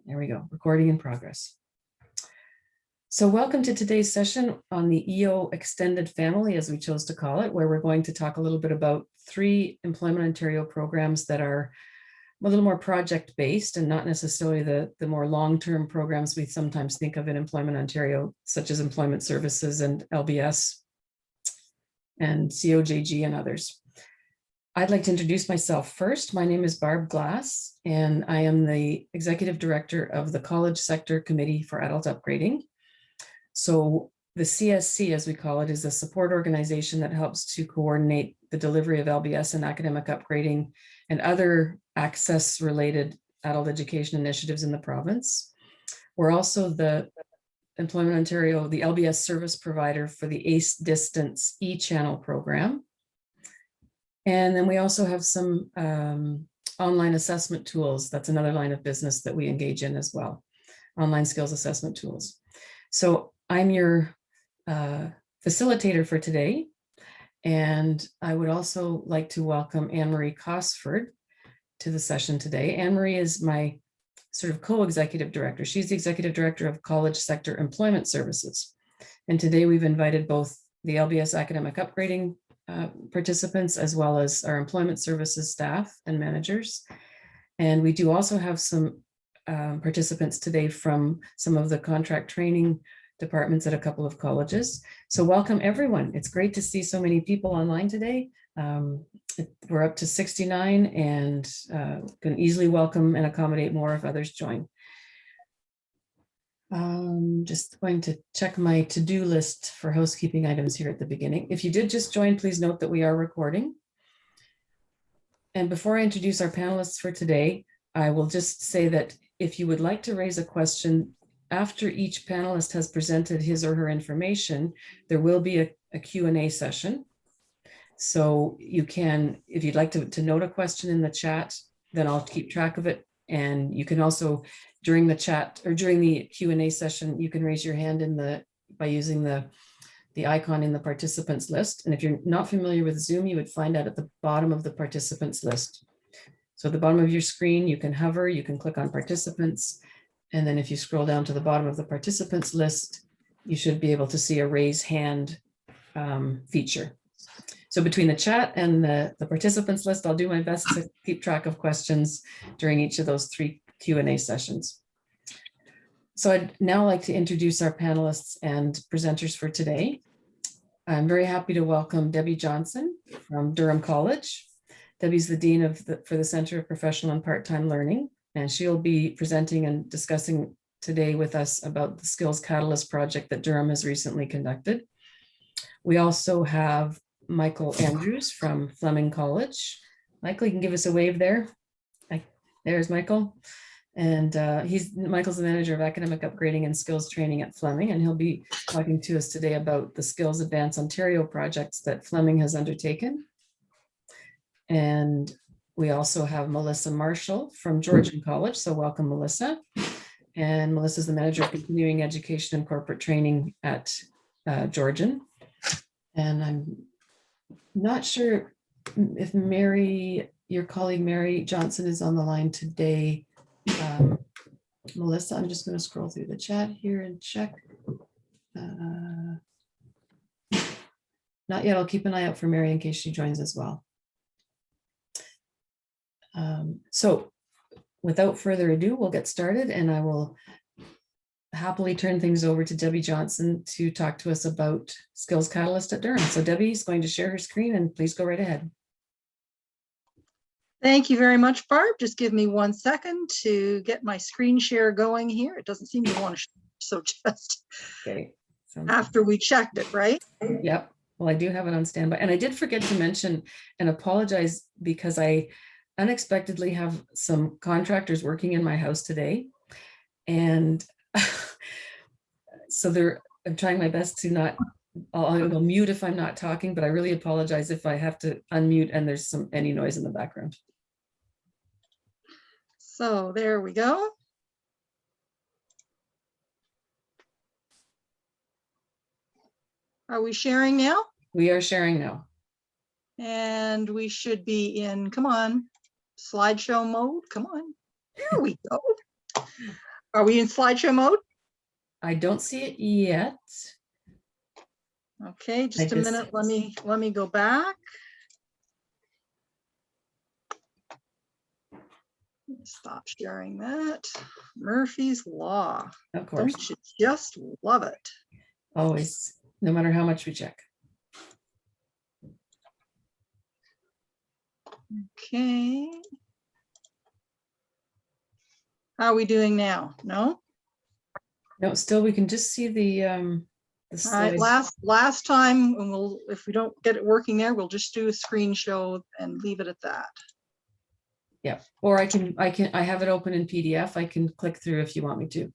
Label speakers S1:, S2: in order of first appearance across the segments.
S1: There we go, recording in progress. So welcome to today's session on the EO extended family, as we chose to call it, where we're going to talk a little bit about 3 Employment Ontario programs that are a little more project-based and not necessarily the more long-term programs we sometimes think of in Employment Ontario, such as Employment Services and LBS and COJG and others. I'd like to introduce myself first. My name is Barb Glass, and I am the Executive Director of the College Sector Committee for Adult Upgrading. So the CSC, as we call it, is a support organization that helps to coordinate the delivery of LBS and academic upgrading and other access-related adult education initiatives in the province. We're also the Employment Ontario, the LBS service provider for the ACE Distance e-channel program. And then we also have some online assessment tools. That's another line of business that we engage in as well, online skills assessment tools. So I'm your facilitator for today. And I would also like to welcome Anne-Marie Cosford to the session today. Anne-Marie is my sort of co-executive director. She's the executive director of College Sector Employment Services. And today we've invited both the LBS academic upgrading participants, as well as our employment services staff and managers. And we do also have some participants today from some of the contract training departments at a couple of colleges. So welcome everyone. It's great to see so many people online today. We're up to 69 and can easily welcome and accommodate more if others join. Just going to check my to-do list for housekeeping items here at the beginning. If you did just join, please note that we are recording. And before I introduce our panelists for today, I will just say that if you would like to raise a question after each panelist has presented his or her information, there will be a Q&A session. So you can, if you'd like to note a question in the chat, then I'll keep track of it. And you can also, during the chat or during the Q&A session, you can raise your hand by using the icon in the participants list. And if you're not familiar with Zoom, you would find that at the bottom of the participants list. So at the bottom of your screen, you can hover, you can click on participants. And then if you scroll down to the bottom of the participants list, you should be able to see a raise hand feature. So between the chat and the participants list, I'll do my best to keep track of questions during each of those 3 Q&A sessions. So I'd now like to introduce our panelists and presenters for today. I'm very happy to welcome Debbie Johnson from Durham College. Debbie's the Dean for the Center of Professional and Part-Time Learning, and she'll be presenting and discussing today with us about the Skills Catalyst project that Durham has recently conducted. We also have Michael Andrews from Fleming College. Michael, you can give us a wave there. There's Michael. And Michael's the manager of academic upgrading and skills training at Fleming, and he'll be talking to us today about the Skills Advance Ontario projects that Fleming has undertaken. And we also have Melissa Marshall from Georgian College. So welcome, Melissa. And Melissa's the manager of continuing education and corporate training at Georgian. And I'm not sure if Mary, your colleague Mary Johnson, is on the line today. Melissa, I'm just going to scroll through the chat here and check. Not yet. I'll keep an eye out for Mary in case she joins as well. So without further ado, we'll get started, and I will happily turn things over to Debbie Johnson to talk to us about Skills Catalyst at Durham. So Debbie's going to share her screen, and please go right ahead.
S2: Thank you very much, Barb. Just give me 1 second to get my screen share going here. It doesn't seem to want to, so just
S1: okay.
S2: After we checked it, right?
S1: Yep. Well, I do have it on standby, and I did forget to mention and apologize because I unexpectedly have some contractors working in my house today, and so I'm trying my best to not. I'll mute if I'm not talking, but I really apologize if I have to unmute and there's any noise in the background.
S2: So there we go. Are we sharing now?
S1: We are sharing now.
S2: And we should be in, come on, slideshow mode. Come on. There we go. Are we in slideshow mode?
S1: I don't see it yet.
S2: Okay, just a minute. Let me go back. Stop sharing that. Murphy's Law.
S1: Of course.
S2: Don't you just love it?
S1: Always, no matter how much we check.
S2: Okay. How are we doing now? No?
S1: No, still we can just see the
S2: All right,
S1: slides.
S2: last time, and if we don't get it working there, we'll just do a screen show and leave it at that.
S1: Yeah, or I have it open in PDF. I can click through if you want me to.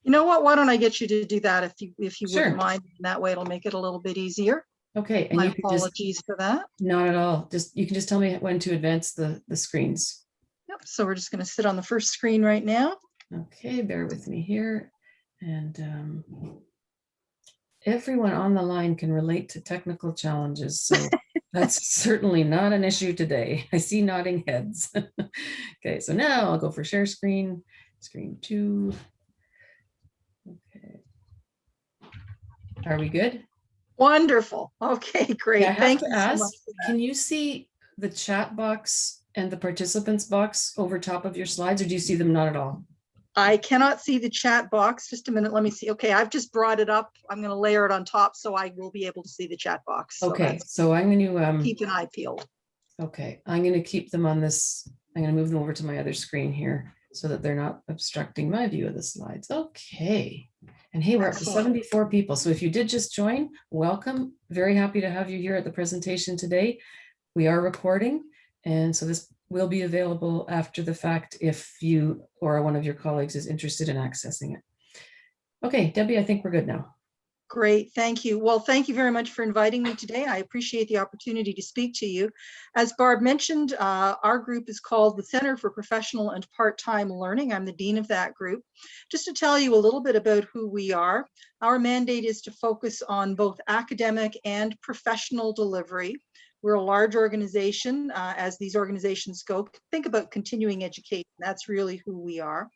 S2: You know what? Why don't I get you to do that if you
S1: Sure.
S2: wouldn't mind? That way it'll make it a little bit easier.
S1: Okay, and
S2: My
S1: you can just,
S2: apologies for that.
S1: not at all. Just you can just tell me when to advance the screens.
S2: Yep. So we're just going to sit on the first screen right now.
S1: Okay, bear with me here. And everyone on the line can relate to technical challenges, so that's certainly not an issue today. I see nodding heads. Okay, so now I'll go for share screen, screen 2. Okay. Are we good?
S2: Wonderful. Okay, great.
S1: Yeah, I have
S2: Thank
S1: to
S2: you so
S1: ask,
S2: much for that.
S1: can you see the chat box and the participants box over top of your slides, or do you see them not at all?
S2: I cannot see the chat box. Just a minute. Let me see. Okay, I've just brought it up. I'm going to layer it on top so I will be able to see the chat box. So
S1: Okay, so I'm going to
S2: keep an eye peeled.
S1: okay, I'm going to keep them on this. I'm going to move them over to my other screen here so that they're not obstructing my view of the slides. Okay. And hey, we're up to
S2: Excellent.
S1: 74 people. So if you did just join, welcome. Very happy to have you here at the presentation today. We are recording, and so this will be available after the fact if you or one of your colleagues is interested in accessing it. Okay, Debbie, I think we're good now.
S2: Great, thank you. Well, thank you very much for inviting me today. I appreciate the opportunity to speak to you. As Barb mentioned, our group is called the Center for Professional and Part-Time Learning. I'm the dean of that group. Just to tell you a little bit about who we are, our mandate is to focus on both academic and professional delivery. We're a large organization. As these organizations go, think about continuing education. That's really who we are.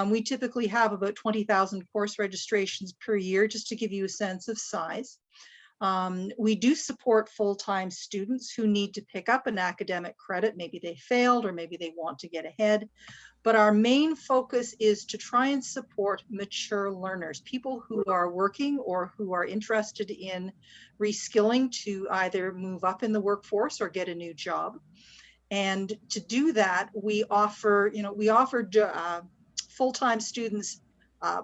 S2: We typically have about 20,000 course registrations per year, just to give you a sense of size. We do support full-time students who need to pick up an academic credit. Maybe they failed or maybe they want to get ahead. But our main focus is to try and support mature learners, people who are working or who are interested in reskilling to either move up in the workforce or get a new job. And to do that, we offer, full-time students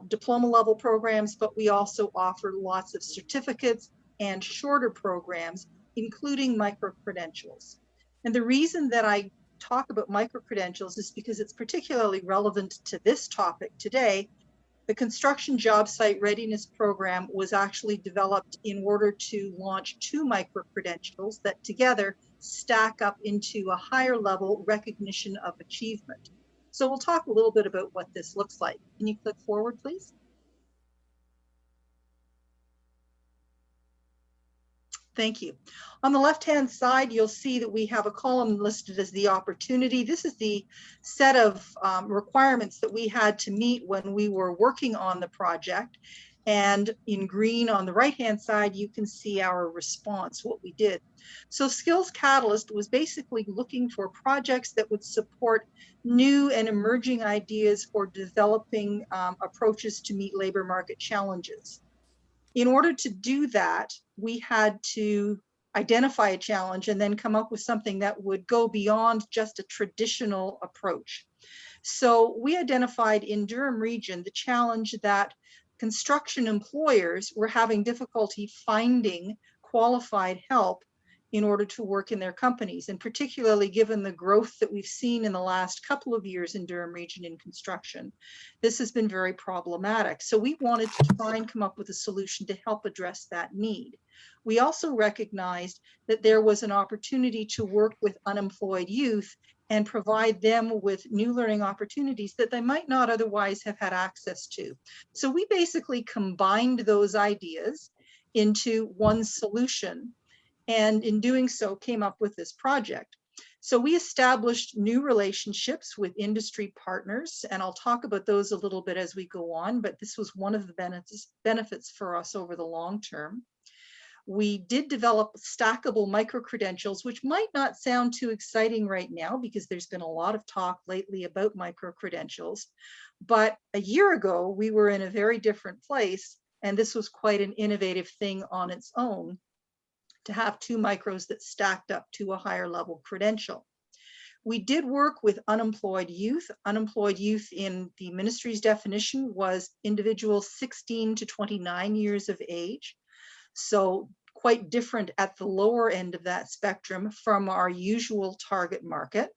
S2: diploma level programs, but we also offer lots of certificates and shorter programs, including micro-credentials. And the reason that I talk about micro-credentials is because it's particularly relevant to this topic today. The construction job site readiness program was actually developed in order to launch 2 micro-credentials that together stack up into a higher level recognition of achievement. So we'll talk a little bit about what this looks like. Can you click forward, please? Thank you. On the left-hand side, you'll see that we have a column listed as the opportunity. This is the set of requirements that we had to meet when we were working on the project. And in green on the right-hand side, you can see our response, what we did. So Skills Catalyst was basically looking for projects that would support new and emerging ideas for developing approaches to meet labor market challenges. In order to do that, we had to identify a challenge and then come up with something that would go beyond just a traditional approach. So we identified in Durham region the challenge that construction employers were having difficulty finding qualified help in order to work in their companies, and particularly given the growth that we've seen in the last couple of years in Durham region in construction, this has been very problematic. So we wanted to try and come up with a solution to help address that need. We also recognized that there was an opportunity to work with unemployed youth and provide them with new learning opportunities that they might not otherwise have had access to. So we basically combined those ideas into one solution, and in doing so came up with this project. So we established new relationships with industry partners, and I'll talk about those a little bit as we go on, but this was one of the benefits for us over the long term. We did develop stackable micro-credentials, which might not sound too exciting right now because there's been a lot of talk lately about micro-credentials. But a year ago, we were in a very different place, and this was quite an innovative thing on its own, to have two micros that stacked up to a higher level credential. We did work with unemployed youth. Unemployed youth in the ministry's definition was individuals 16 to 29 years of age. So quite different at the lower end of that spectrum from our usual target market.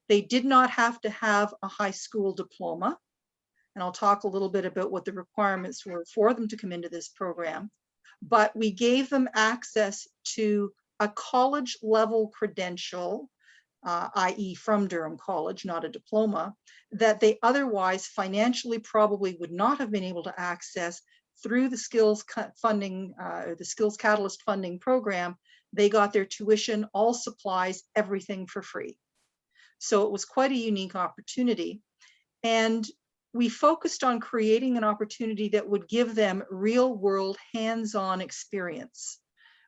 S2: They did not have to have a high school diploma. And I'll talk a little bit about what the requirements were for them to come into this program. But we gave them access to a college level credential, i.e. from Durham College, not a diploma, that they otherwise financially probably would not have been able to access through the skills funding, the Skills Catalyst funding program. They got their tuition, all supplies, everything for free. So it was quite a unique opportunity. And we focused on creating an opportunity that would give them real world hands-on experience,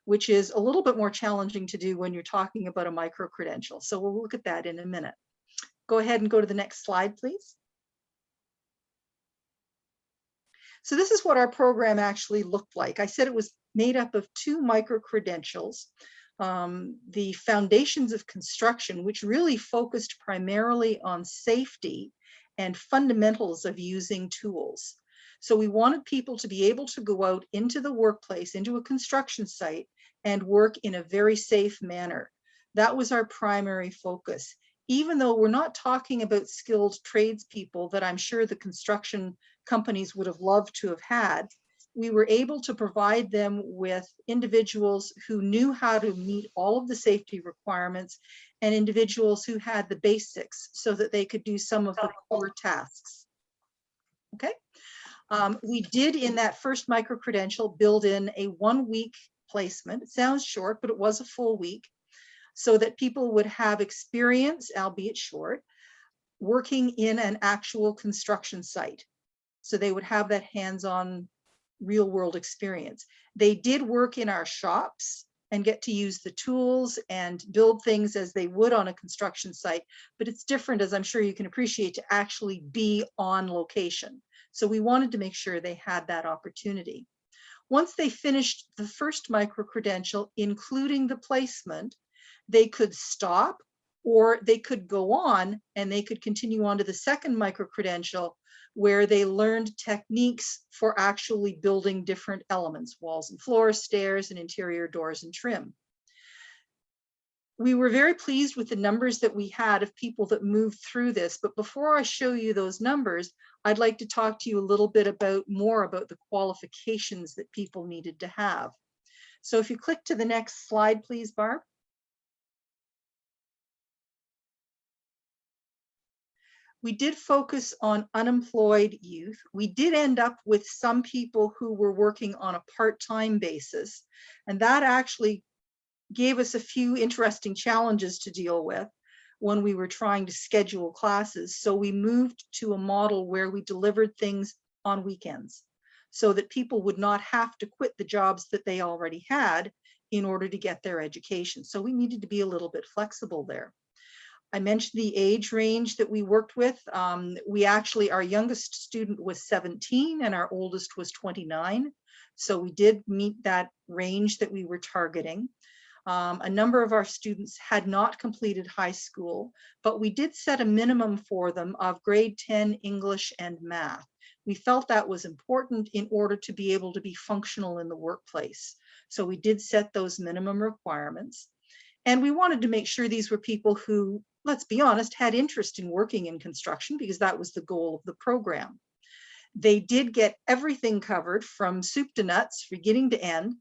S2: which is a little bit more challenging to do when you're talking about a micro-credential. So we'll look at that in a minute. Go ahead and go to the next slide, please. So this is what our program actually looked like. I said it was made up of two micro-credentials. The foundations of construction, which really focused primarily on safety and fundamentals of using tools. So we wanted people to be able to go out into the workplace, into a construction site, and work in a very safe manner. That was our primary focus. Even though we're not talking about skilled tradespeople that I'm sure the construction companies would have loved to have had, we were able to provide them with individuals who knew how to meet all of the safety requirements and individuals who had the basics so that they could do some of the core tasks. Okay. We did in that first micro-credential build in a 1 week placement. It sounds short, but it was a full week, so that people would have experience, albeit short, working in an actual construction site. So they would have that hands-on real world experience. They did work in our shops and get to use the tools and build things as they would on a construction site, but it's different, as I'm sure you can appreciate, to actually be on location. So we wanted to make sure they had that opportunity. Once they finished the first micro-credential, including the placement, they could stop or they could go on and they could continue on to the second micro-credential, where they learned techniques for actually building different elements, walls and floors, stairs, and interior doors and trim. We were very pleased with the numbers that we had of people that moved through this, but before I show you those numbers, I'd like to talk to you a little bit more about the qualifications that people needed to have. So if you click to the next slide, please, Barb. We did focus on unemployed youth. We did end up with some people who were working on a part-time basis, and that actually gave us a few interesting challenges to deal with when we were trying to schedule classes. So we moved to a model where we delivered things on weekends so that people would not have to quit the jobs that they already had in order to get their education. So we needed to be a little bit flexible there. I mentioned the age range that we worked with. Our youngest student was 17 and our oldest was 29. So we did meet that range that we were targeting. A number of our students had not completed high school, but we did set a minimum for them of grade 10 English and math. We felt that was important in order to be able to be functional in the workplace. So we did set those minimum requirements. And we wanted to make sure these were people who, let's be honest, had interest in working in construction, because that was the goal of the program. They did get everything covered from soup to nuts, beginning to end.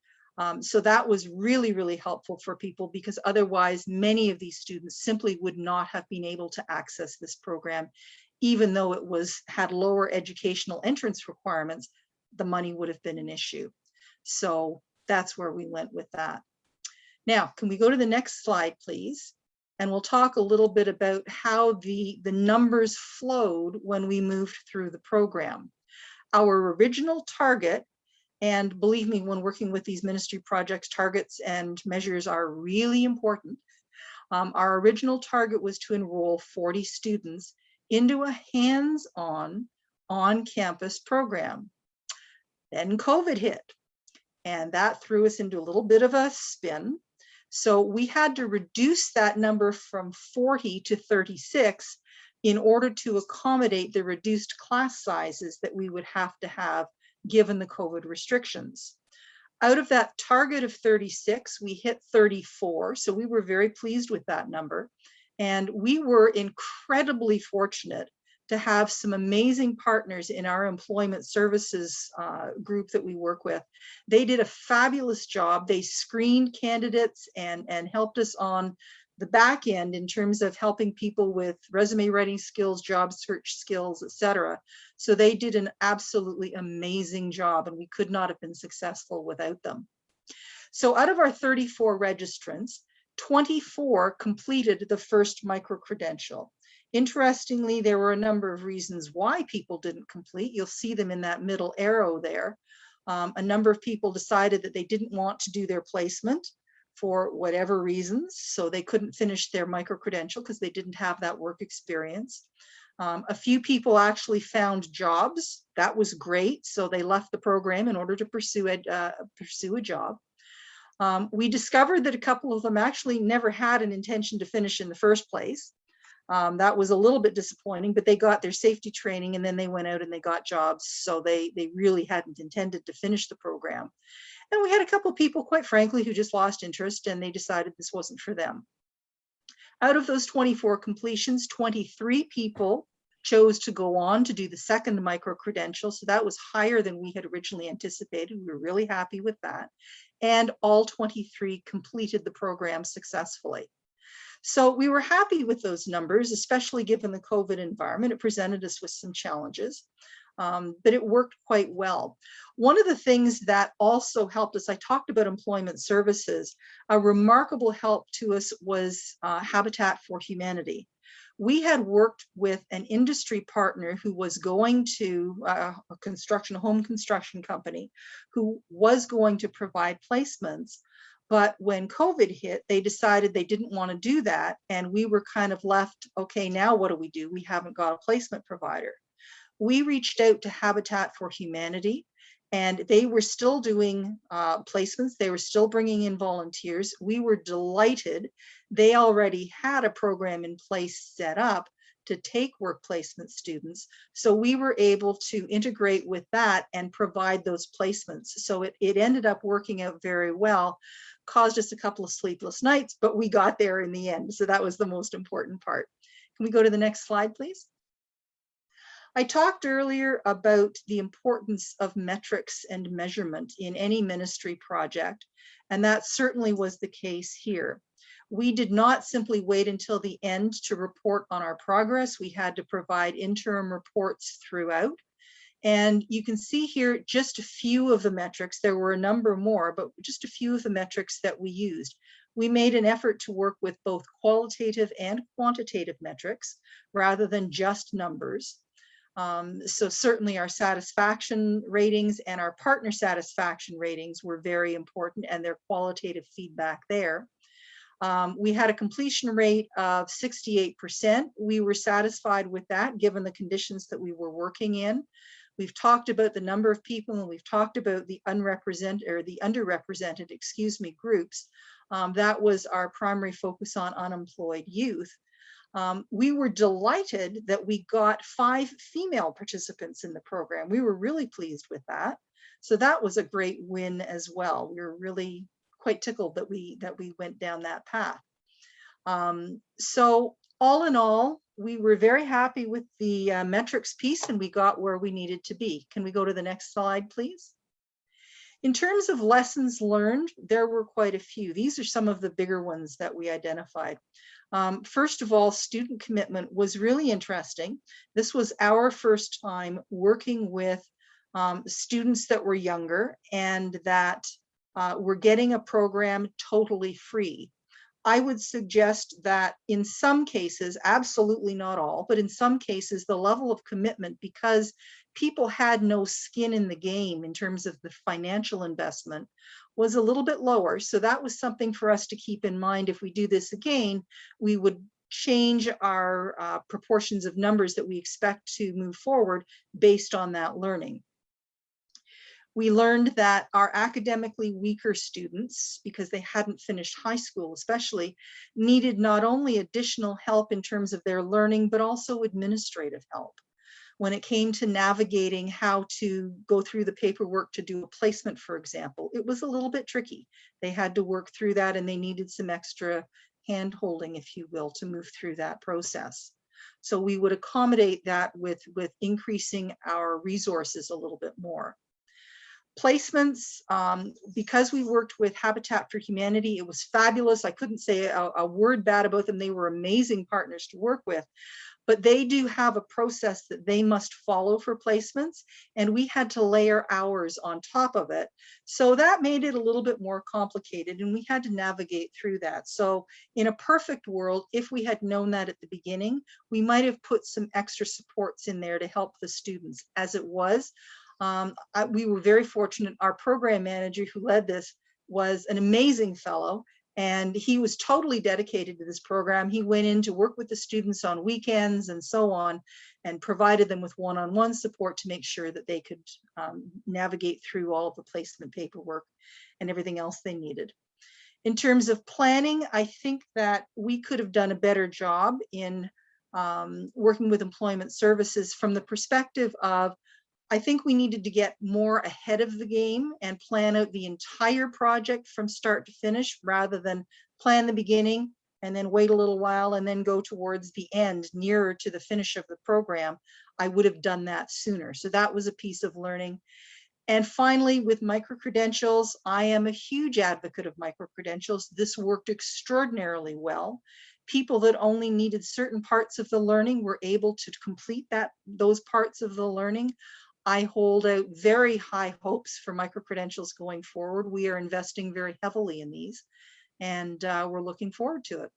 S2: So that was really, really helpful for people, because otherwise many of these students simply would not have been able to access this program, even though it had lower educational entrance requirements. The money would have been an issue. So that's where we went with that. Now, can we go to the next slide, please? And we'll talk a little bit about how the numbers flowed when we moved through the program. Our original target, and believe me, when working with these ministry projects, targets and measures are really important. Our original target was to enroll 40 students into a hands-on, on-campus program. Then COVID hit, and that threw us into a little bit of a spin. So we had to reduce that number from 40 to 36 in order to accommodate the reduced class sizes that we would have to have given the COVID restrictions. Out of that target of 36, we hit 34. So we were very pleased with that number. And we were incredibly fortunate to have some amazing partners in our employment services group that we work with. They did a fabulous job. They screened candidates and helped us on the back end in terms of helping people with resume writing skills, job search skills, etc. So they did an absolutely amazing job, and we could not have been successful without them. So out of our 34 registrants, 24 completed the first micro-credential. Interestingly, there were a number of reasons why people didn't complete. You'll see them in that middle arrow there. A number of people decided that they didn't want to do their placement for whatever reasons, so they couldn't finish their micro-credential because they didn't have that work experience. A few people actually found jobs. That was great, so they left the program in order to pursue a job. We discovered that a couple of them actually never had an intention to finish in the first place. That was a little bit disappointing, but they got their safety training and then they went out and they got jobs, so they really hadn't intended to finish the program. And we had a couple of people, quite frankly, who just lost interest and they decided this wasn't for them. Out of those 24 completions, 23 people chose to go on to do the second micro-credential. So that was higher than we had originally anticipated. We were really happy with that. And all 23 completed the program successfully. So we were happy with those numbers, especially given the COVID environment. It presented us with some challenges, but it worked quite well. One of the things that also helped us, I talked about employment services, a remarkable help to us was Habitat for Humanity. We had worked with an industry partner who was going to a home construction company, who was going to provide placements. But when COVID hit, they decided they didn't want to do that. And we were kind of left, okay, now what do? We haven't got a placement provider. We reached out to Habitat for Humanity, and they were still doing placements. They were still bringing in volunteers. We were delighted. They already had a program in place set up to take work placement students. So we were able to integrate with that and provide those placements. So it ended up working out very well. Caused us a couple of sleepless nights, but we got there in the end. So that was the most important part. Can we go to the next slide, please? I talked earlier about the importance of metrics and measurement in any ministry project, and that certainly was the case here. We did not simply wait until the end to report on our progress. We had to provide interim reports throughout. And you can see here just a few of the metrics. There were a number more, but just a few of the metrics that we used. We made an effort to work with both qualitative and quantitative metrics rather than just numbers. So certainly our satisfaction ratings and our partner satisfaction ratings were very important, and their qualitative feedback there. We had a completion rate of 68%. We were satisfied with that given the conditions that we were working in. We've talked about the number of people, and we've talked about the underrepresented groups. That was our primary focus on unemployed youth. We were delighted that we got 5 female participants in the program. We were really pleased with that. So that was a great win as well. We were really quite tickled that we went down that path. So all in all, we were very happy with the metrics piece, and we got where we needed to be. Can we go to the next slide, please? In terms of lessons learned, there were quite a few. These are some of the bigger ones that we identified. First of all, student commitment was really interesting. This was our first time working with students that were younger and that were getting a program totally free. I would suggest that in some cases, absolutely not all, but in some cases, the level of commitment, because people had no skin in the game in terms of the financial investment, was a little bit lower. So that was something for us to keep in mind. If we do this again, we would change our proportions of numbers that we expect to move forward based on that learning. We learned that our academically weaker students, because they hadn't finished high school especially, needed not only additional help in terms of their learning, but also administrative help. When it came to navigating how to go through the paperwork to do a placement, for example, it was a little bit tricky. They had to work through that, and they needed some extra hand-holding, if you will, to move through that process. So we would accommodate that with increasing our resources a little bit more. Placements, because we worked with Habitat for Humanity, it was fabulous. I couldn't say a word bad about them. They were amazing partners to work with, but they do have a process that they must follow for placements, and we had to layer hours on top of it. So that made it a little bit more complicated, and we had to navigate through that. So in a perfect world, if we had known that at the beginning, we might have put some extra supports in there to help the students. As it was, we were very fortunate. Our program manager who led this was an amazing fellow, and he was totally dedicated to this program. He went in to work with the students on weekends and so on, and provided them with one-on-one support to make sure that they could navigate through all of the placement paperwork and everything else they needed. In terms of planning, I think that we could have done a better job in working with employment services from the perspective of, I think we needed to get more ahead of the game and plan out the entire project from start to finish, rather than plan the beginning and then wait a little while and then go towards the end, nearer to the finish of the program. I would have done that sooner. So that was a piece of learning. And finally, with MicroCredentials, I am a huge advocate of MicroCredentials. This worked extraordinarily well. People that only needed certain parts of the learning were able to complete those parts of the learning. I hold out very high hopes for MicroCredentials going forward. We are investing very heavily in these, and we're looking forward to it.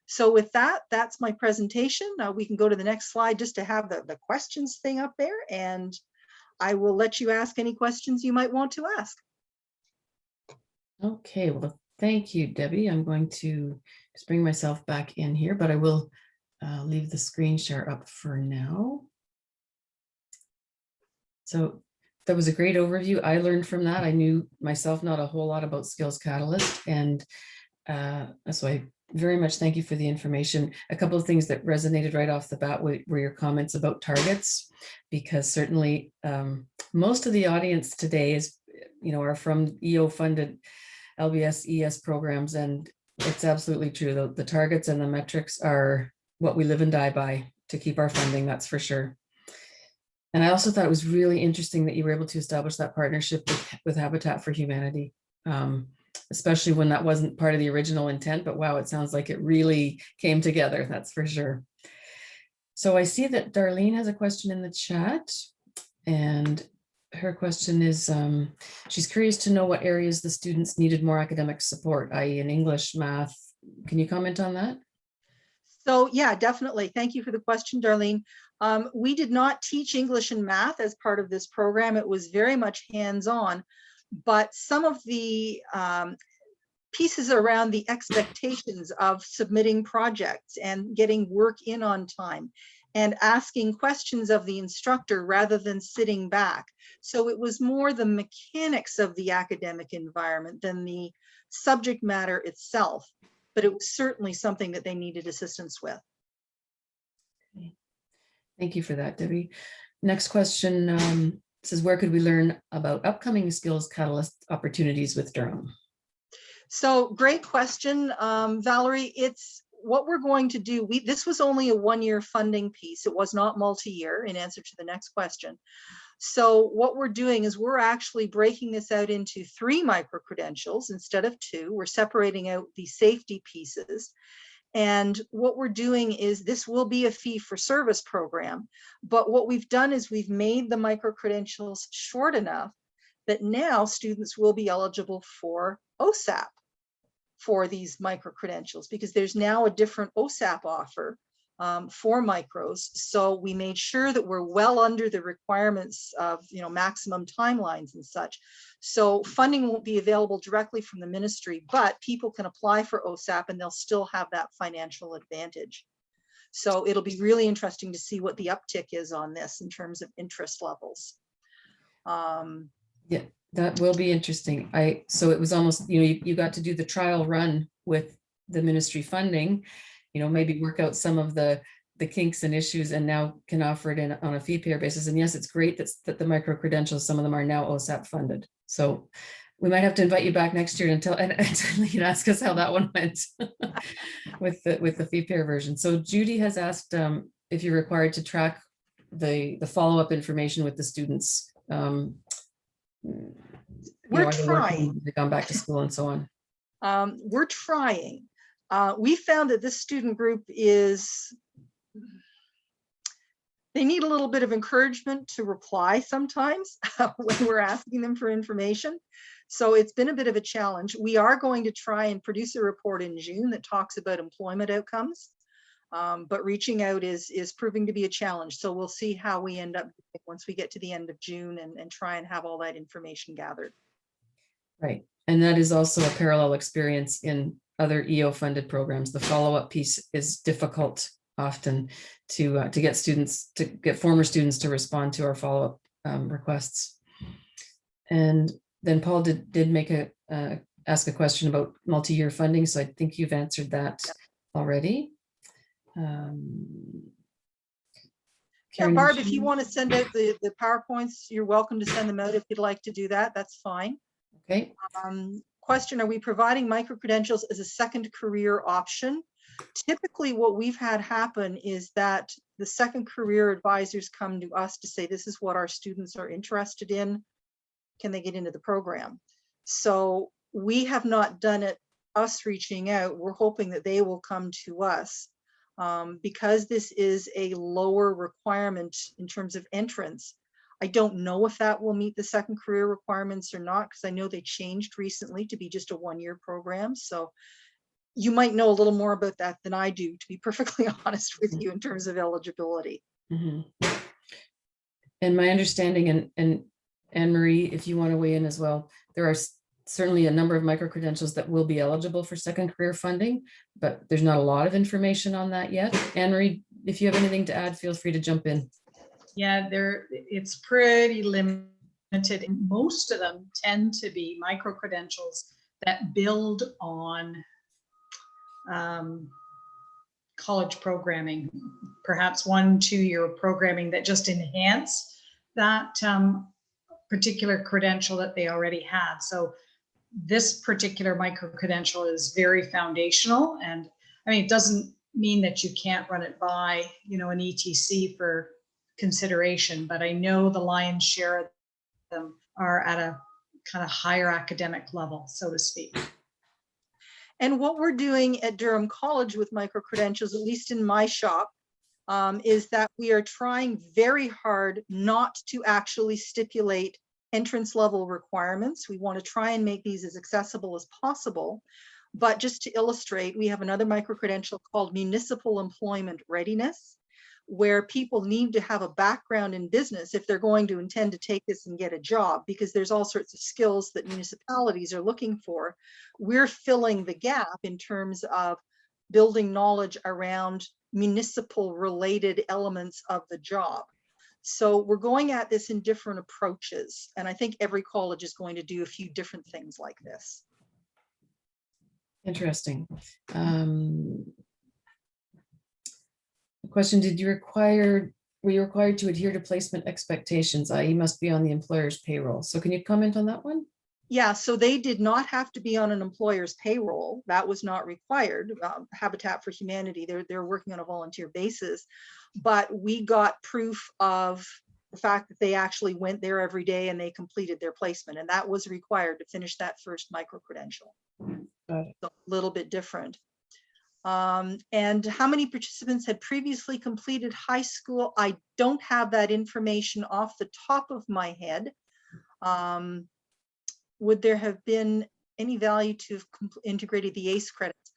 S2: So with that, that's my presentation. We can go to the next slide just to have the questions thing up there, and I will let you ask any questions you might want to ask.
S1: Okay, well, thank you, Debbie. I'm going to just bring myself back in here, but I will leave the screen share up for now. So that was a great overview. I learned from that. I knew myself not a whole lot about Skills Catalyst, and so I very much thank you for the information. A couple of things that resonated right off the bat were your comments about targets, because certainly most of the audience today is, are from EO funded LBS ES programs, and it's absolutely true. The targets and the metrics are what we live and die by to keep our funding, that's for sure. And I also thought it was really interesting that you were able to establish that partnership with Habitat for Humanity, especially when that wasn't part of the original intent, but wow, it sounds like it really came together, that's for sure. So I see that Darlene has a question in the chat, and her question is, she's curious to know what areas the students needed more academic support, i.e. in English, math. Can you comment on that?
S2: So yeah, definitely. Thank you for the question, Darlene. We did not teach English and math as part of this program. It was very much hands-on, but some of the pieces around the expectations of submitting projects and getting work in on time and asking questions of the instructor rather than sitting back. So it was more the mechanics of the academic environment than the subject matter itself, but it was certainly something that they needed assistance with.
S1: Okay. Thank you for that, Debbie. Next question says, where could we learn about upcoming Skills Catalyst opportunities with Durham?
S2: So great question, Valerie. It's what we're going to do. This was only a one-year funding piece. It was not multi-year, in answer to the next question. So what we're doing is we're actually breaking this out into 3 micro-credentials instead of 2. We're separating out the safety pieces. And what we're doing is, this will be a fee-for-service program, but what we've done is we've made the micro-credentials short enough that now students will be eligible for OSAP. for these micro-credentials, because there's now a different OSAP offer for micros. So we made sure that we're well under the requirements of, you know, maximum timelines and such. So funding won't be available directly from the ministry, but people can apply for OSAP and they'll still have that financial advantage. So it'll be really interesting to see what the uptick is on this in terms of interest levels.
S1: Yeah, that will be interesting. So it was almost, you know, you got to do the trial run with the ministry funding, you know, maybe work out some of the kinks and issues, and now can offer it on a fee payer basis. And yes, it's great that the micro-credentials, some of them are now OSAP funded. So we might have to invite you back next year and you ask us how that one went with the fee payer version. So Judy has asked if you're required to track the follow-up information with the students.
S2: We're trying.
S1: They've gone back to school and so on.
S2: We're trying. We found that this student group they need a little bit of encouragement to reply sometimes when we're asking them for information. So it's been a bit of a challenge. We are going to try and produce a report in June that talks about employment outcomes, but reaching out is proving to be a challenge. So we'll see how we end up once we get to the end of June and try and have all that information gathered.
S1: Right. And that is also a parallel experience in other EO funded programs. The follow-up piece is difficult often to get former students to respond to our follow-up requests. And then Paul did make ask a question about multi-year funding. So I think you've answered that already.
S2: Yeah, Barb, if you want to send out the PowerPoints, you're welcome to send them out if you'd like to do that. That's fine.
S1: Okay.
S2: Question, are we providing micro-credentials as a second career option? Typically, what we've had happen is that the second career advisors come to us to say, this is what our students are interested in. Can they get into the program? So we have not done it, us reaching out. We're hoping that they will come to us. Because this is a lower requirement in terms of entrance, I don't know if that will meet the second career requirements or not, because I know they changed recently to be just a one-year program. So you might know a little more about that than I do, to be perfectly honest with you, in terms of eligibility.
S1: Mm-hmm. And my understanding, and Anne-Marie, if you want to weigh in as well, there are certainly a number of micro-credentials that will be eligible for second career funding, but there's not a lot of information on that yet. Anne-Marie, if you have anything to add, feel free to jump in.
S3: Yeah, it's pretty limited. Most of them tend to be micro-credentials that build on college programming, perhaps 1-2 year programming that just enhance that particular credential that they already had. So this particular micro-credential is very foundational. And I mean, it doesn't mean that you can't run it by, you know, an ETC for consideration, but I know the lion's share of them are at a kind of higher academic level, so to speak.
S2: And what we're doing at Durham College with micro-credentials, at least in my shop, is that we are trying very hard not to actually stipulate entrance level requirements. We want to try and make these as accessible as possible. But just to illustrate, we have another micro-credential called Municipal Employment Readiness, where people need to have a background in business if they're going to intend to take this and get a job, because there's all sorts of skills that municipalities are looking for. We're filling the gap in terms of building knowledge around municipal related elements of the job. So we're going at this in different approaches. And I think every college is going to do a few different things like this.
S1: Interesting. Question, were you required to adhere to placement expectations, i.e. must be on the employer's payroll? So can you comment on that one?
S2: Yeah, so they did not have to be on an employer's payroll. That was not required. Habitat for Humanity, they're working on a volunteer basis, but we got proof of the fact that they actually went there every day and they completed their placement, and that was required to finish that first micro-credential. So a little bit different. And how many participants had previously completed high school? I don't have that information off the top of my head. Would there have been any value to have integrated the ACE credits?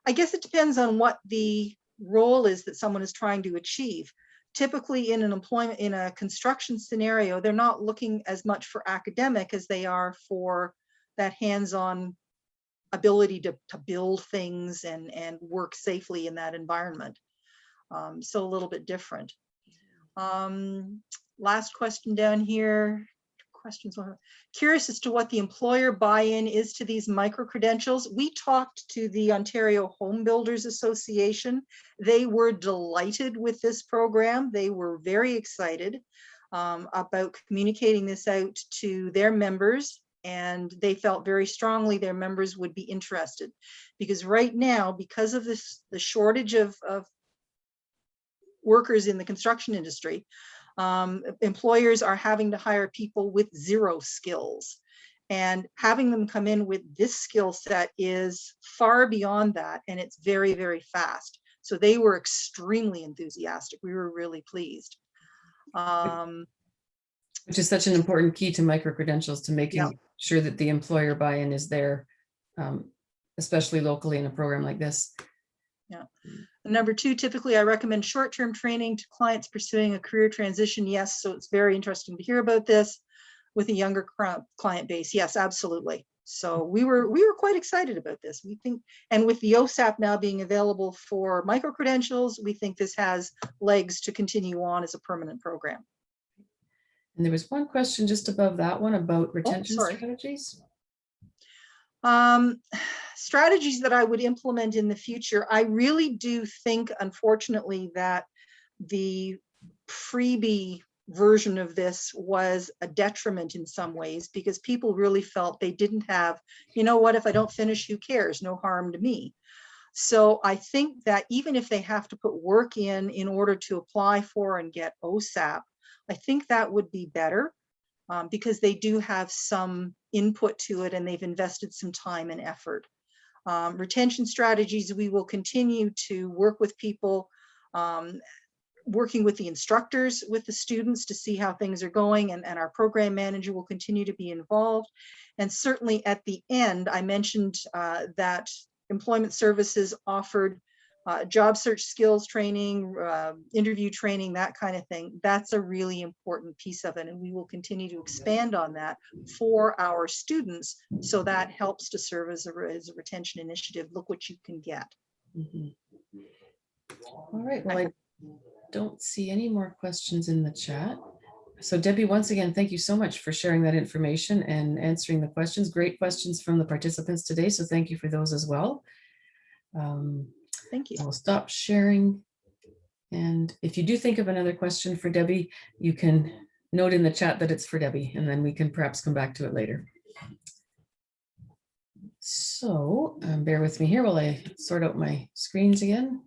S2: I guess it depends on what the role is that someone is trying to achieve. Typically in an employment, in a construction scenario, they're not looking as much for academic as they are for that hands-on ability to build things and work safely in that environment. So a little bit different. Last question down here. Questions. Curious as to what the employer buy-in is to these micro-credentials. We talked to the Ontario Home Builders Association. They were delighted with this program. They were very excited about communicating this out to their members, and they felt very strongly their members would be interested, because right now, because of this, the shortage of workers in the construction industry, employers are having to hire people with zero skills, and having them come in with this skill set is far beyond that, and it's very, very fast. So they were extremely enthusiastic. We were really pleased.
S1: Which is such an important key to micro-credentials, to making sure that the employer buy-in is there, especially locally in a program like this.
S2: Yeah. Number two, typically I recommend short-term training to clients pursuing a career transition. Yes, so it's very interesting to hear about this with a younger client base. Yes, absolutely. So we were quite excited about this. We think, and with the OSAP now being available for micro-credentials, we think this has legs to continue on as a permanent program.
S1: And there was one question just above that one about retention strategies.
S2: Strategies that I would implement in the future. I really do think, unfortunately, that the freebie version of this was a detriment in some ways, because people really felt they didn't have, you know what, if I don't finish, who cares? No harm to me. So I think that even if they have to put work in order to apply for and get OSAP, I think that would be better, because they do have some input to it and they've invested some time and effort. Retention strategies, we will continue to work with people, working with the instructors, with the students to see how things are going, and our program manager will continue to be involved. And certainly at the end, I mentioned that Employment Services offered job search skills training, interview training, that kind of thing. That's a really important piece of it, and we will continue to expand on that for our students, so that helps to serve as a retention initiative. Look what you can get.
S1: Mm-hmm. All right, well, I don't see any more questions in the chat. So Debbie, once again, thank you so much for sharing that information and answering the questions. Great questions from the participants today, so thank you for those as well.
S2: Thank you.
S1: I'll stop sharing. And if you do think of another question for Debbie, you can note in the chat that it's for Debbie, and then we can perhaps come back to it later. So bear with me here while I sort out my screens again.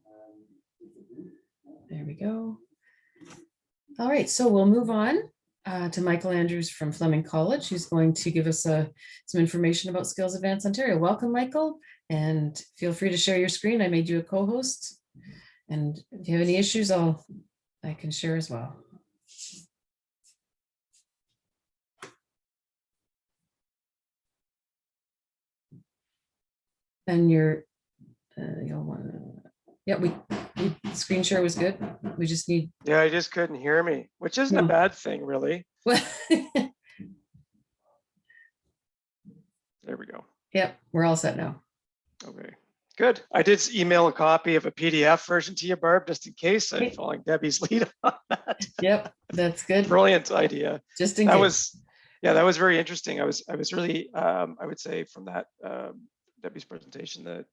S1: There we go. All right, so we'll move on to Michael Andrews from Fleming College, who's going to give us some information about Skills Advance Ontario. Welcome, Michael, and feel free to share your screen. I made you a co-host, and if you have any issues, I can share as well. And you'll want to, yeah, we screen share was good. We just need.
S4: Yeah, I just couldn't hear me, which isn't a bad thing, really.
S1: Well,
S4: there we go.
S1: Yep, we're all set now.
S4: Okay, good. I did email a copy of a PDF version to you, Barb, just in case. I'm
S1: Okay.
S4: following Debbie's lead on that.
S1: Yep, that's good.
S4: Brilliant idea.
S1: Just in
S4: That
S1: case.
S4: was, yeah, that was very interesting. I was really, I would say from that Debbie's presentation, that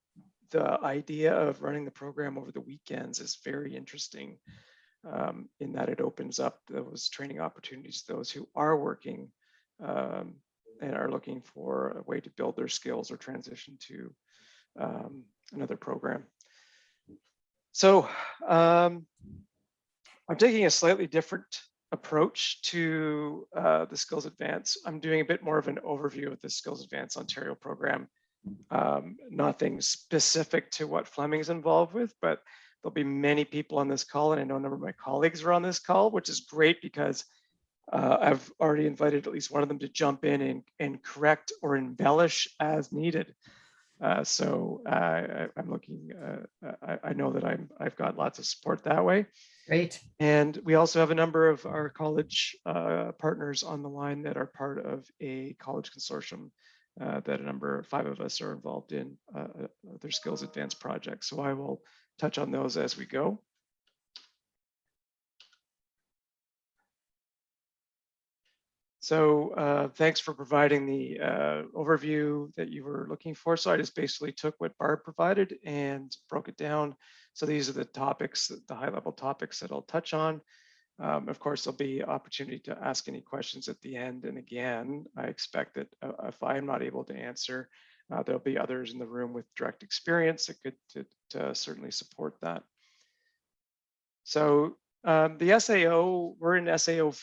S4: the idea of running the program over the weekends is very interesting, in that it opens up those training opportunities to those who are working and are looking for a way to build their skills or transition to another program. So I'm taking a slightly different approach to the Skills Advance. I'm doing a bit more of an overview of the Skills Advance Ontario program. Nothing specific to what Fleming's involved with, but there'll be many people on this call, and I know a number of my colleagues are on this call, which is great because I've already invited at least one of them to jump in and correct or embellish as needed. I'm looking, I know that I've got lots of support that way.
S1: Great.
S4: And we also have a number of our college partners on the line that are part of a college consortium that 5 of us are involved in their skills advance project. So I will touch on those as we go. So thanks for providing the overview that you were looking for. So I just basically took what Barb provided and broke it down. So these are the topics, the high level topics that I'll touch on. Of course, there'll be opportunity to ask any questions at the end. And again, I expect that if I am not able to answer, there'll be others in the room with direct experience that could certainly support that. So the SAO, we're in SAO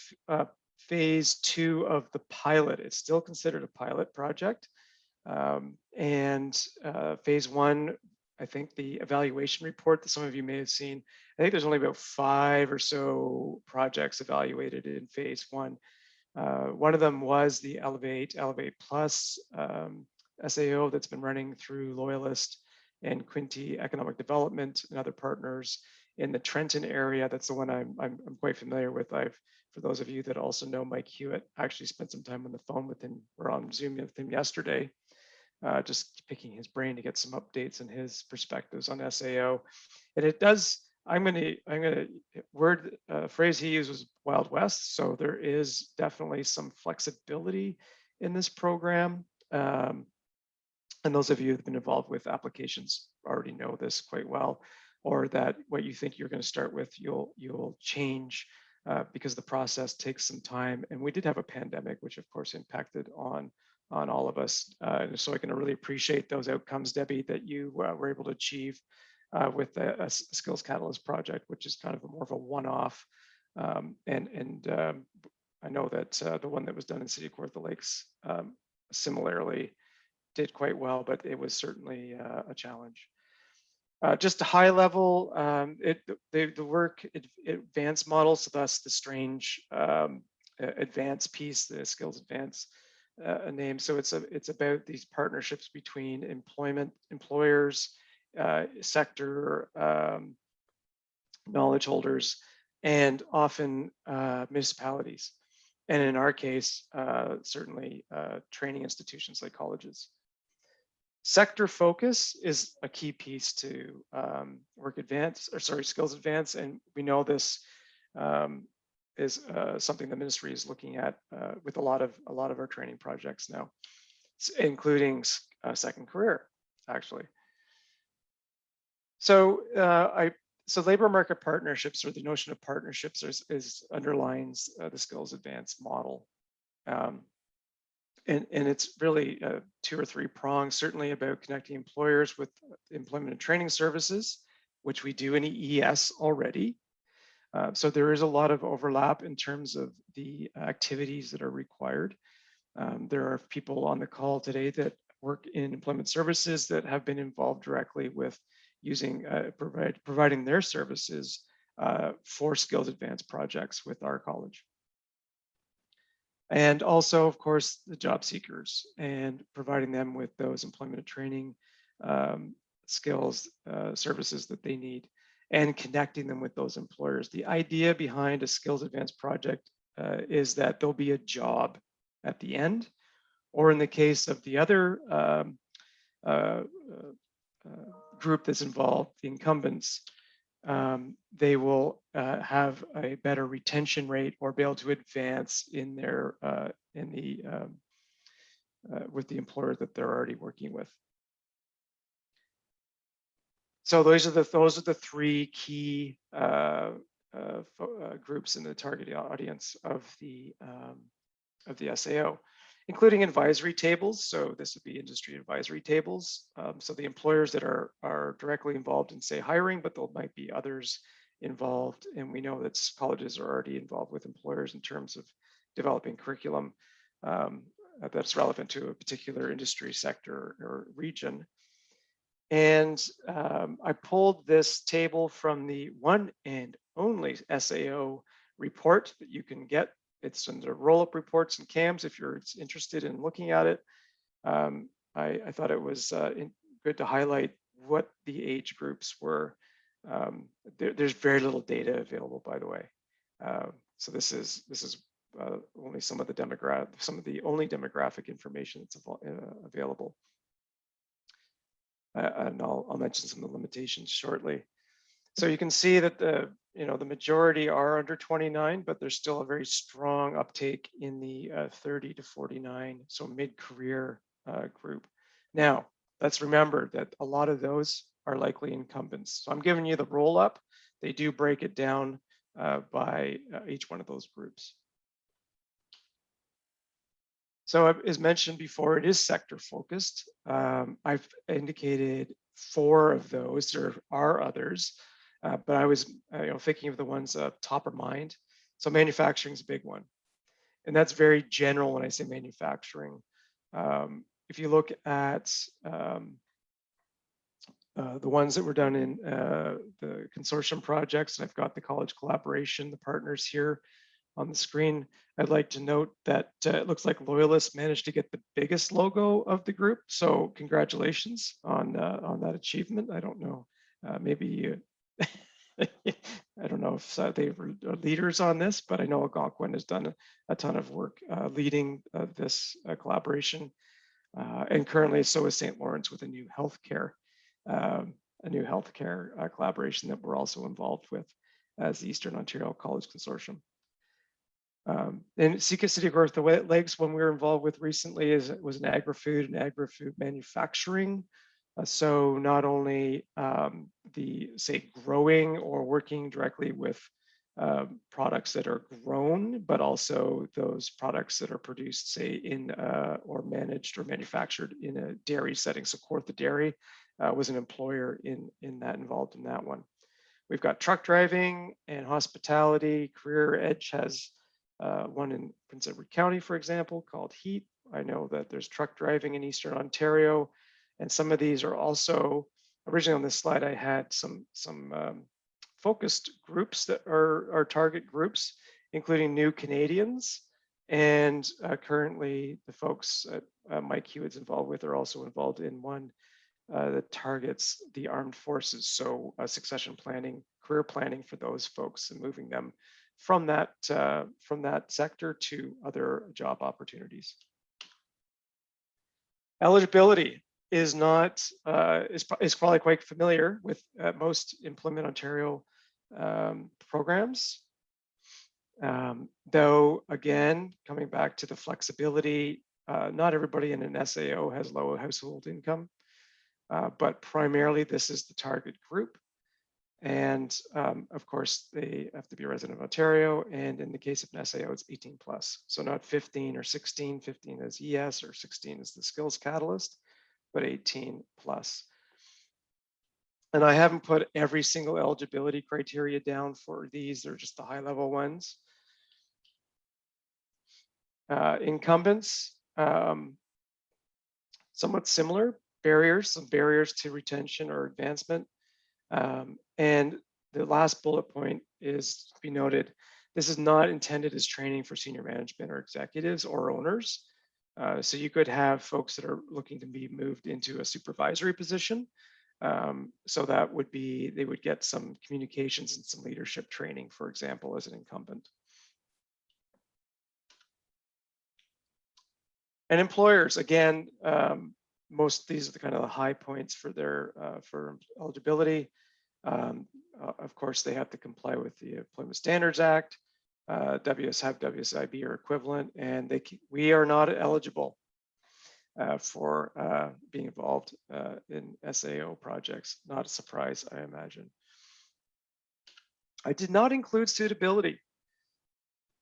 S4: phase 2 of the pilot. It's still considered a pilot project. Phase 1, I think the evaluation report that some of you may have seen, I think there's only about 5 or so projects evaluated in phase 1. One of them was the Elevate Plus SAO that's been running through Loyalist and Quinte Economic Development and other partners in the Trenton area. That's the one I'm quite familiar with. For those of you that also know Mike Hewitt, I actually spent some time on the phone with him or on Zoom with him yesterday, just picking his brain to get some updates and his perspectives on SAO. And it does, phrase he used was Wild West. So there is definitely some flexibility in this program. And those of you who've been involved with applications already know this quite well, or that what you think you're going to start with, you'll change because the process takes some time. And we did have a pandemic, which of course impacted on all of us. So I can really appreciate those outcomes, Debbie, that you were able to achieve with a Skills Catalyst project, which is kind of more of a one-off. I know that the one that was done in City of Kawartha Lakes similarly did quite well, but it was certainly a challenge. Just a high level, the work advanced model, so that's the strange advanced piece, the skills advance name. So it's about these partnerships between employers, sector, knowledge holders, and often municipalities. And in our case, certainly training institutions like colleges. Sector focus is a key piece to skills advance, and we know this is something the ministry is looking at with a lot of our training projects now, including second career, actually. So labor market partnerships, or the notion of partnerships, underlines the skills advance model. And it's really 2 or 3 prongs, certainly about connecting employers with employment and training services, which we do in EES already. So there is a lot of overlap in terms of the activities that are required. There are people on the call today that work in employment services that have been involved directly with using providing their services for skills advance projects with our college. And also, of course, the job seekers and providing them with those employment and training skills, services that they need, and connecting them with those employers. The idea behind a skills advance project is that there'll be a job at the end, or in the case of the other group that's involved, the incumbents, they will have a better retention rate or be able to advance in their with the employer that they're already working with. So those are the 3 key groups in the target audience of the SAO, including advisory tables. So this would be industry advisory tables. So the employers that are directly involved in, say, hiring, but there might be others involved. And we know that colleges are already involved with employers in terms of developing curriculum that's relevant to a particular industry sector or region. And I pulled this table from the one and only SAO report that you can get It's under roll-up reports and CAMs if you're interested in looking at it. I thought it was good to highlight what the age groups were. There's very little data available, by the way. So this is only some of the only demographic information that's available. And I'll mention some of the limitations shortly. So you can see that the majority are under 29, but there's still a very strong uptake in the 30 to 49, so mid-career group. Now, let's remember that a lot of those are likely incumbents. So I'm giving you the roll-up. They do break it down by each one of those groups. So as mentioned before, it is sector focused. I've indicated 4 of those. There are others, but I was thinking of the ones top of mind. So manufacturing is a big one. And that's very general when I say manufacturing. If you look at the ones that were done in the consortium projects, and I've got the college collaboration, the partners here on the screen, I'd like to note that it looks like Loyalists managed to get the biggest logo of the group. So congratulations on that achievement. I don't know, maybe you, I don't know if they were leaders on this, but I know Algonquin has done a ton of work leading this collaboration. And currently so is St. Lawrence with a new healthcare collaboration that we're also involved with as the Eastern Ontario College Consortium. And Sika City of Growth, the Lakes, one we were involved with recently was an agri-food and agri-food manufacturing. So not only say growing or working directly with products that are grown, but also those products that are produced, say, in or managed or manufactured in a dairy setting. So Kawartha Dairy was an employer involved in that one. We've got truck driving and hospitality. Career Edge has one in Prince Edward County, for example, called HEAT. I know that there's truck driving in Eastern Ontario, and some of these are also, originally on this slide, I had some focused groups that are target groups, including new Canadians. And currently the folks Mike Hewitt's involved with are also involved in one that targets the armed forces. So succession planning, career planning for those folks and moving them from that sector to other job opportunities. Eligibility is probably quite familiar with most Employment Ontario programs. Though again, coming back to the flexibility, not everybody in an SAO has low household income, but primarily this is the target group. And of course, they have to be a resident of Ontario. And in the case of an SAO, it's 18 plus. So not 15 or 16, 15 is ES or 16 is the skills catalyst, but 18 plus. And I haven't put every single eligibility criteria down for these. They're just the high level ones. Incumbents, somewhat similar barriers, some barriers to retention or advancement. And the last bullet point is to be noted, this is not intended as training for senior management or executives or owners. So you could have folks that are looking to be moved into a supervisory position. So that would be, they would get some communications and some leadership training, for example, as an incumbent. And employers, again, most of these are the kind of the high points for their for eligibility. Of course, they have to comply with the Employment Standards Act, have WSIB or equivalent, and we are not eligible for being involved in SAO projects. Not a surprise, I imagine. I did not include suitability.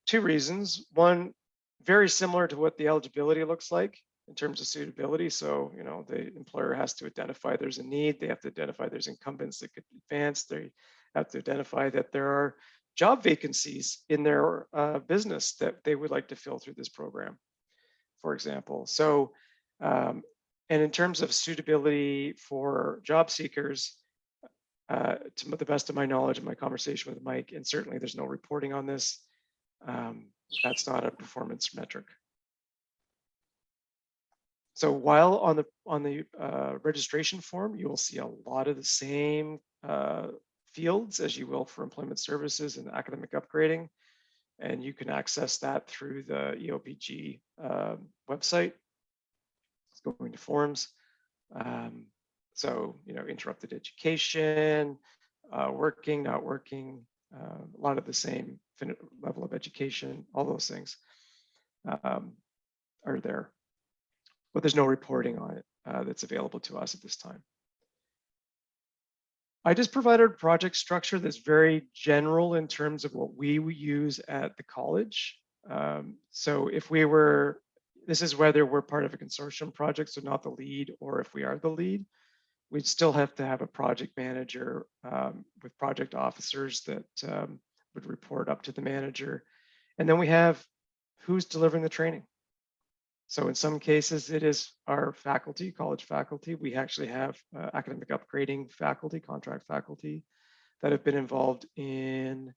S4: 2 reasons. One, very similar to what the eligibility looks like in terms of suitability. So, you know, the employer has to identify there's a need. They have to identify there's incumbents that could advance. They have to identify that there are job vacancies in their business that they would like to fill through this program, for example. So, and in terms of suitability for job seekers, to the best of my knowledge in my conversation with Mike, and certainly there's no reporting on this, That's not a performance metric. So while on the registration form, you will see a lot of the same fields as you will for employment services and academic upgrading. And you can access that through the EOPG website. Let's go into forms. So, interrupted education, working, not working, a lot of the same level of education, all those things are there. But there's no reporting on it that's available to us at this time. I just provided a project structure that's very general in terms of what we would use at the college. So if we were, this is whether we're part of a consortium project, so not the lead, or if we are the lead, we'd still have to have a project manager with project officers that would report up to the manager. And then we have who's delivering the training. So in some cases, it is our faculty, college faculty. We actually have academic upgrading faculty, contract faculty that have been involved in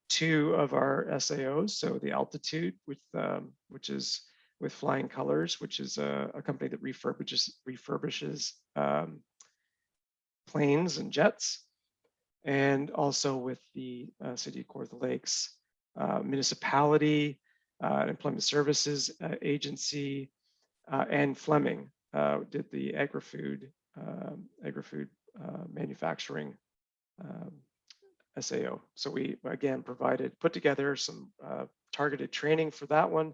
S4: 2 of our SAOs. So the Altitude, which is with Flying Colors, which is a company that refurbishes planes and jets, and also with the City of Kawartha Lakes Municipality, Employment Services Agency, and Fleming did the agri-food manufacturing SAO. So we again put together some targeted training for that one,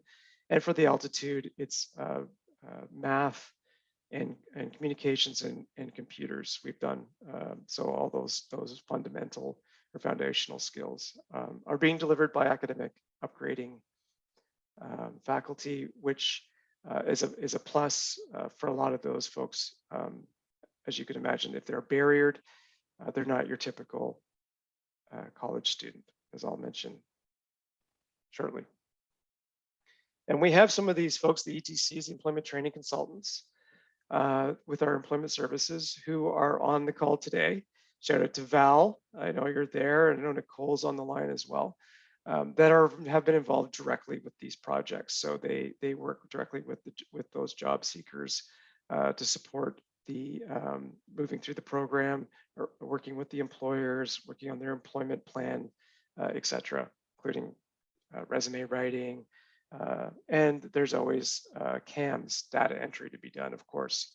S4: and for the Altitude, it's math and communications and computers we've done. So all those fundamental or foundational skills are being delivered by academic upgrading faculty, which is a plus for a lot of those folks. As you can imagine, if they're barriered, they're not your typical college student, as I'll mention shortly. And we have some of these folks, the ETCs, the employment training consultants, with our employment services who are on the call today. Shout out to Val, I know you're there, and I know Nicole's on the line as well. That have been involved directly with these projects. So they work directly with those job seekers to support the moving through the program, or working with the employers, working on their employment plan, etc., including resume writing. And there's always CAMS data entry to be done, of course.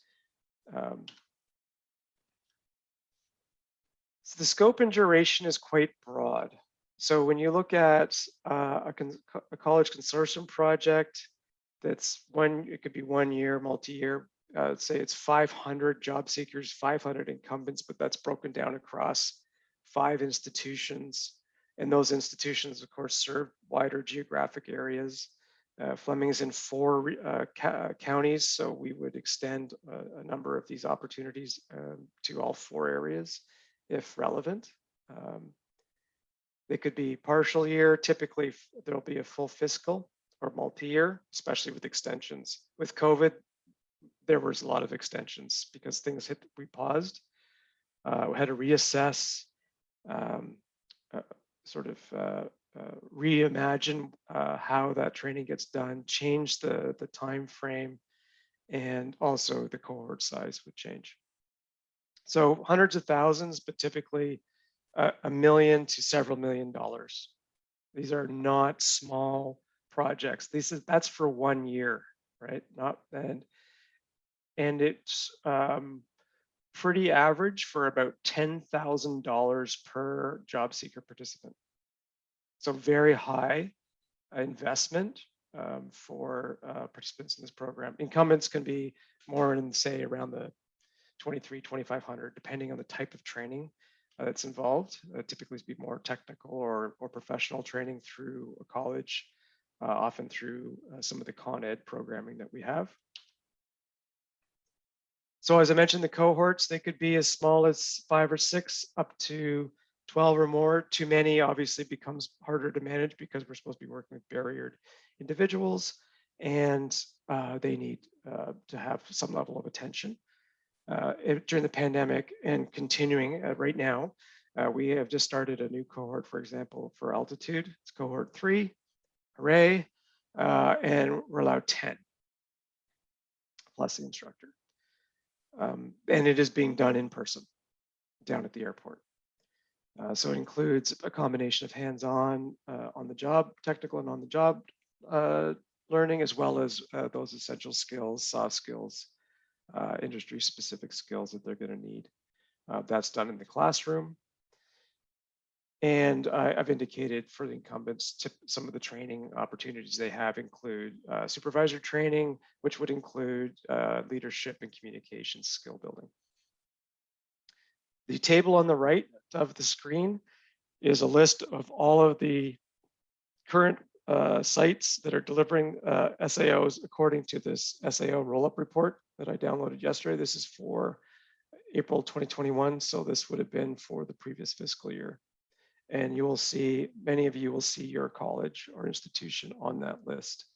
S4: So the scope and duration is quite broad. So when you look at a college consortium project, it could be 1 year, multi-year. Say it's 500 job seekers, 500 incumbents, but that's broken down across 5 institutions. And those institutions, of course, serve wider geographic areas. Fleming is in 4 counties, so we would extend a number of these opportunities to all 4 areas if relevant. They could be partial year. Typically, there'll be a full fiscal or multi-year, especially with extensions. With COVID, there was a lot of extensions because things we paused. We had to reassess, reimagine how that training gets done, change the time frame, and also the cohort size would change. So hundreds of thousands, but typically $1 million to several $1 million. These are not small projects. That's for 1 year, right? And it's pretty average for about $10,000 per job seeker participant. So very high investment for participants in this program. Incumbents can be more in, say, around the $2,300-$2,500, depending on the type of training that's involved. Typically be more technical or professional training through a college, often through some of the Con Ed programming that we have. So as I mentioned, the cohorts, they could be as small as 5 or 6 up to 12 or more. Too many obviously becomes harder to manage because we're supposed to be working with barriered individuals, and they need to have some level of attention. During the pandemic and continuing right now, we have just started a new cohort, for example, for Altitude. It's cohort 3. Hooray. And we're allowed 10 plus the instructor. And it is being done in person down at the airport. So it includes a combination of hands-on, on the job, technical and on the job learning, as well as those essential skills, soft skills, industry specific skills that they're going to need. That's done in the classroom. And I've indicated for the incumbents, some of the training opportunities they have include supervisor training, which would include leadership and communication skill building. The table on the right of the screen is a list of all of the current sites that are delivering SAOs according to this SAO roll-up report that I downloaded yesterday. This is for April 2021, so this would have been for the previous fiscal year. And you will see, many of you will see your college or institution on that list.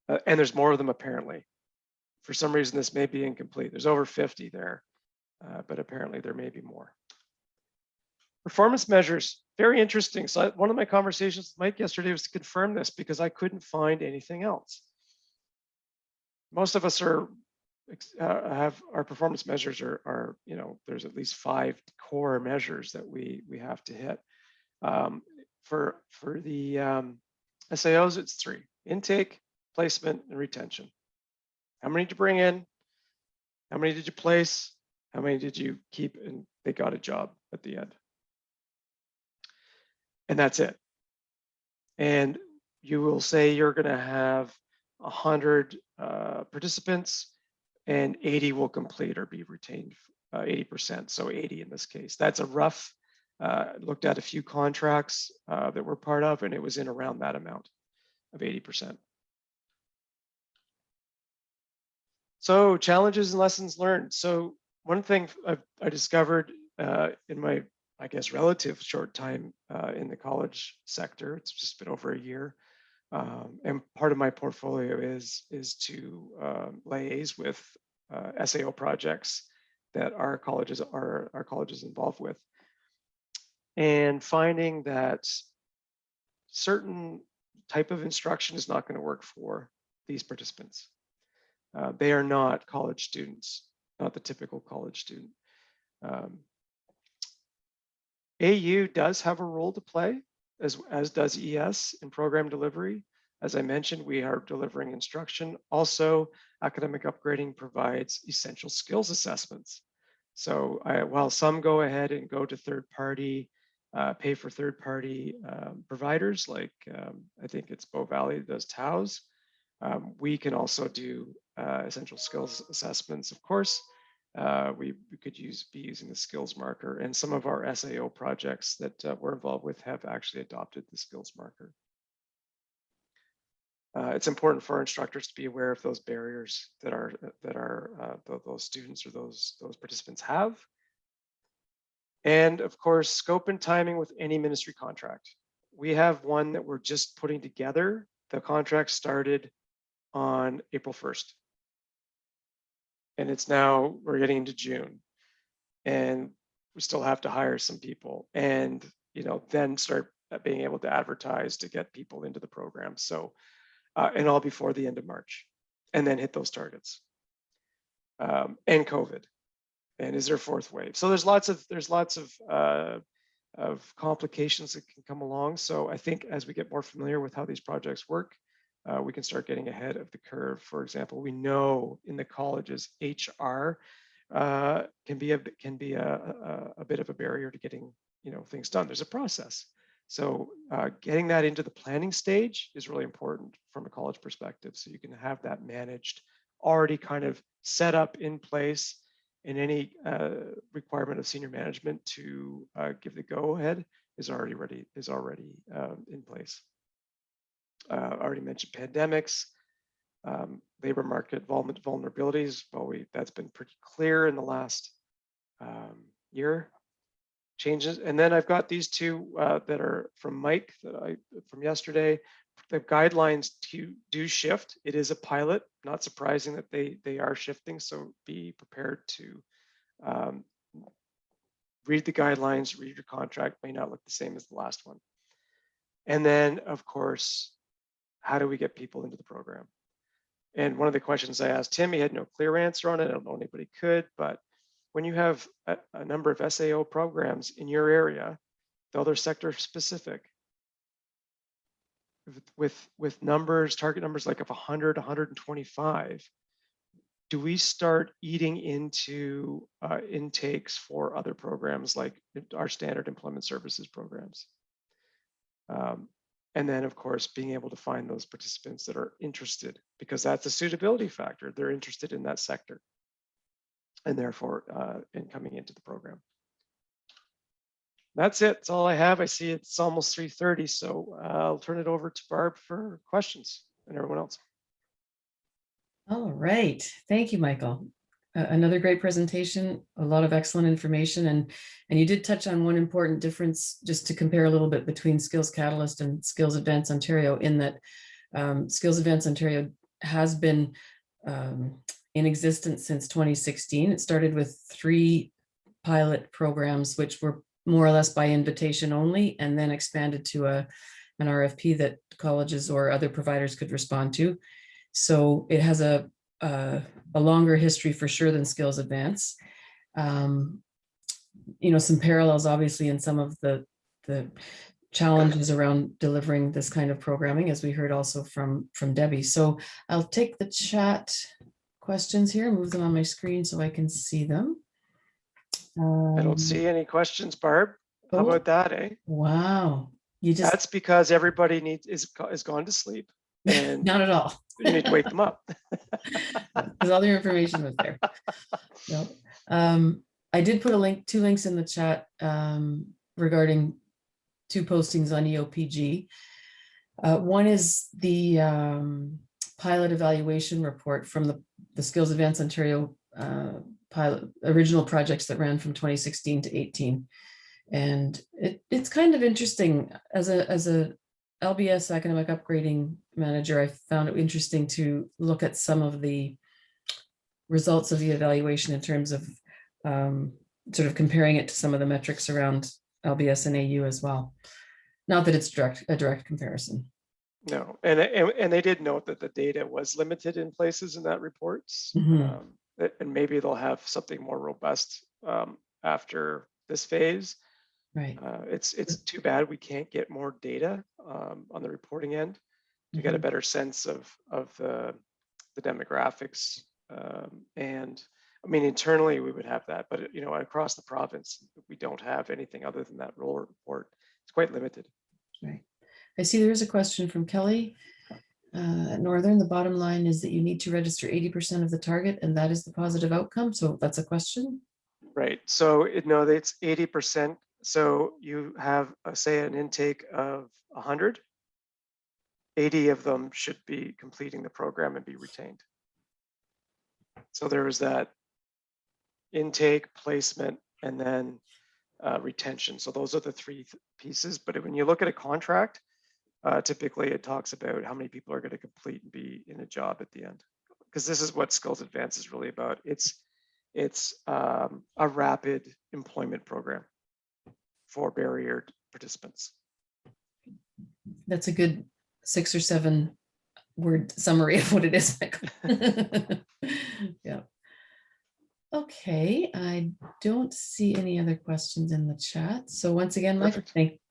S4: And there's more of them apparently. For some reason, this may be incomplete. There's over 50 there, but apparently there may be more. Performance measures, very interesting. So one of my conversations with Mike yesterday was to confirm this because I couldn't find anything else. Most of us have our performance measures are, you know, there's at least 5 core measures that we have to hit. For the SAOs, it's 3: intake, placement, and retention. How many did you bring in? How many did you place? How many did you keep and they got a job at the end? And that's it. And you will say you're going to have 100 participants and 80 will complete or be retained, 80%. So 80 in this case. That's a rough, looked at a few contracts that we're part of, and it was in around that amount of 80%. So challenges and lessons learned. So one thing I discovered in my, I guess, relative short time in the college sector, it's just been over a year, and part of my portfolio is to liaise with SAO projects that our colleges are involved with, and finding that certain type of instruction is not going to work for these participants. They are not college students, not the typical college student. AU does have a role to play, as does ES in program delivery. As I mentioned, we are delivering instruction. Also, academic upgrading provides essential skills assessments. So while some go ahead and go to third-party, pay for third-party providers, like I think it's Bow Valley that does TAUs, we can also do essential skills assessments, of course. We could be using the skills marker, and some of our SAO projects that we're involved with have actually adopted the skills marker. It's important for our instructors to be aware of those barriers that those students or those participants have. And of course, scope and timing with any ministry contract. We have one that we're just putting together. The contract started on April 1st. And it's now, we're getting into June. And we still have to hire some people and, you know, then start being able to advertise to get people into the program. So, and all before the end of March, and then hit those targets. And COVID, and is there a 4th wave? So there's lots of complications that can come along. So I think as we get more familiar with how these projects work, we can start getting ahead of the curve. For example, we know in the colleges, HR can be a bit of a barrier to getting, you know, things done. There's a process. So getting that into the planning stage is really important from a college perspective. So you can have that managed, already kind of set up in place, and any requirement of senior management to give the go ahead is already in place. Already mentioned pandemics, labor market vulnerabilities. Well, that's been pretty clear in the last year. Changes, and then I've got these 2 that are from Mike from yesterday. The guidelines do shift. It is a pilot. Not surprising that they are shifting. So be prepared to read the guidelines. Read your contract. May not look the same as the last one. And then, of course, how do we get people into the program? And one of the questions I asked him, he had no clear answer on it. I don't know anybody could, but when you have a number of SAO programs in your area, though they're sector specific, with numbers, target numbers like of 100, 125, do we start eating into intakes for other programs like our standard employment services programs? And then, of course, being able to find those participants that are interested, because that's a suitability factor. They're interested in that sector and therefore in coming into the program. That's it. That's all I have. I see it's almost 3:30, so I'll turn it over to Barb for questions and everyone else.
S1: All right. Thank you, Michael. Another great presentation, a lot of excellent information. And you did touch on one important difference, just to compare a little bit between Skills Catalyst and Skills Advance Ontario, in that Skills Advance Ontario has been in existence since 2016. It started with 3 pilot programs, which were more or less by invitation only, and then expanded to an RFP that colleges or other providers could respond to. So it has a longer history for sure than Skills Advance. You know, some parallels obviously in some of the challenges around delivering this kind of programming, as we heard also from Debbie. So I'll take the chat questions here, move them on my screen so I can see them.
S4: I don't see any questions, Barb. How
S1: Oh,
S4: about that, eh?
S1: wow. You just,
S4: That's because everybody is gone to sleep, and
S1: not at all.
S4: you need to wake them up.
S1: Because all your information was there. No. I did put 2 links in the chat regarding 2 postings on EOPG. One is the pilot evaluation report from the Skills Advance Ontario pilot original projects that ran from 2016 to 18. And it's kind of interesting. As a LBS academic upgrading manager, I found it interesting to look at some of the results of the evaluation in terms of sort of comparing it to some of the metrics around LBS and AU as well. Not that it's a direct comparison.
S4: No, and they did note that the data was limited in places in that report. And maybe they'll have something more robust after this phase.
S1: Right.
S4: It's too bad we can't get more data on the reporting end to get a better sense of the demographics. And I mean, internally we would have that, but you know, across the province, we don't have anything other than that role report. It's quite limited.
S1: Right. I see there is a question from Kelly at Northern. The bottom line is that you need to register 80% of the target, and that is the positive outcome. So that's a question.
S4: Right. So it's 80%. So you have, say, an intake of 100. 80 of them should be completing the program and be retained. So there is that intake, placement, and then retention. So those are the 3 pieces. But when you look at a contract, typically it talks about how many people are going to complete and be in a job at the end. Because this is what Skills Advance is really about. It's a rapid employment program for barriered participants.
S1: That's a good 6 or 7 word summary of what it is. Yeah. Okay, I don't see any other questions in the chat. So once again, Michael,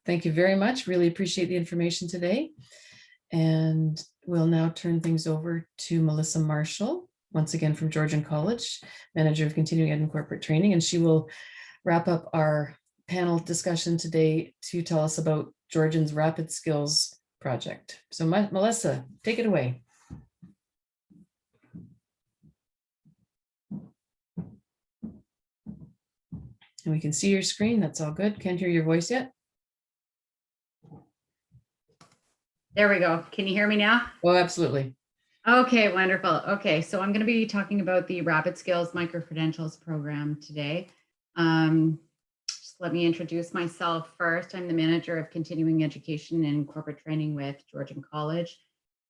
S1: thank you very much. Really appreciate the information today. And we'll now turn things over to Melissa Marshall, once again from Georgian College, Manager of Continuing Ed and Corporate Training, and she will wrap up our panel discussion today to tell us about Georgian's Rapid Skills project. So Melissa, take it away. And we can see your screen. That's all good. Can't hear your voice yet.
S5: There we go. Can you hear me now?
S1: Oh, absolutely.
S5: Okay, wonderful. Okay, so I'm going to be talking about the Rapid Skills MicroCredentials program today. Just let me introduce myself first. I'm the Manager of Continuing Education and Corporate Training with Georgian College,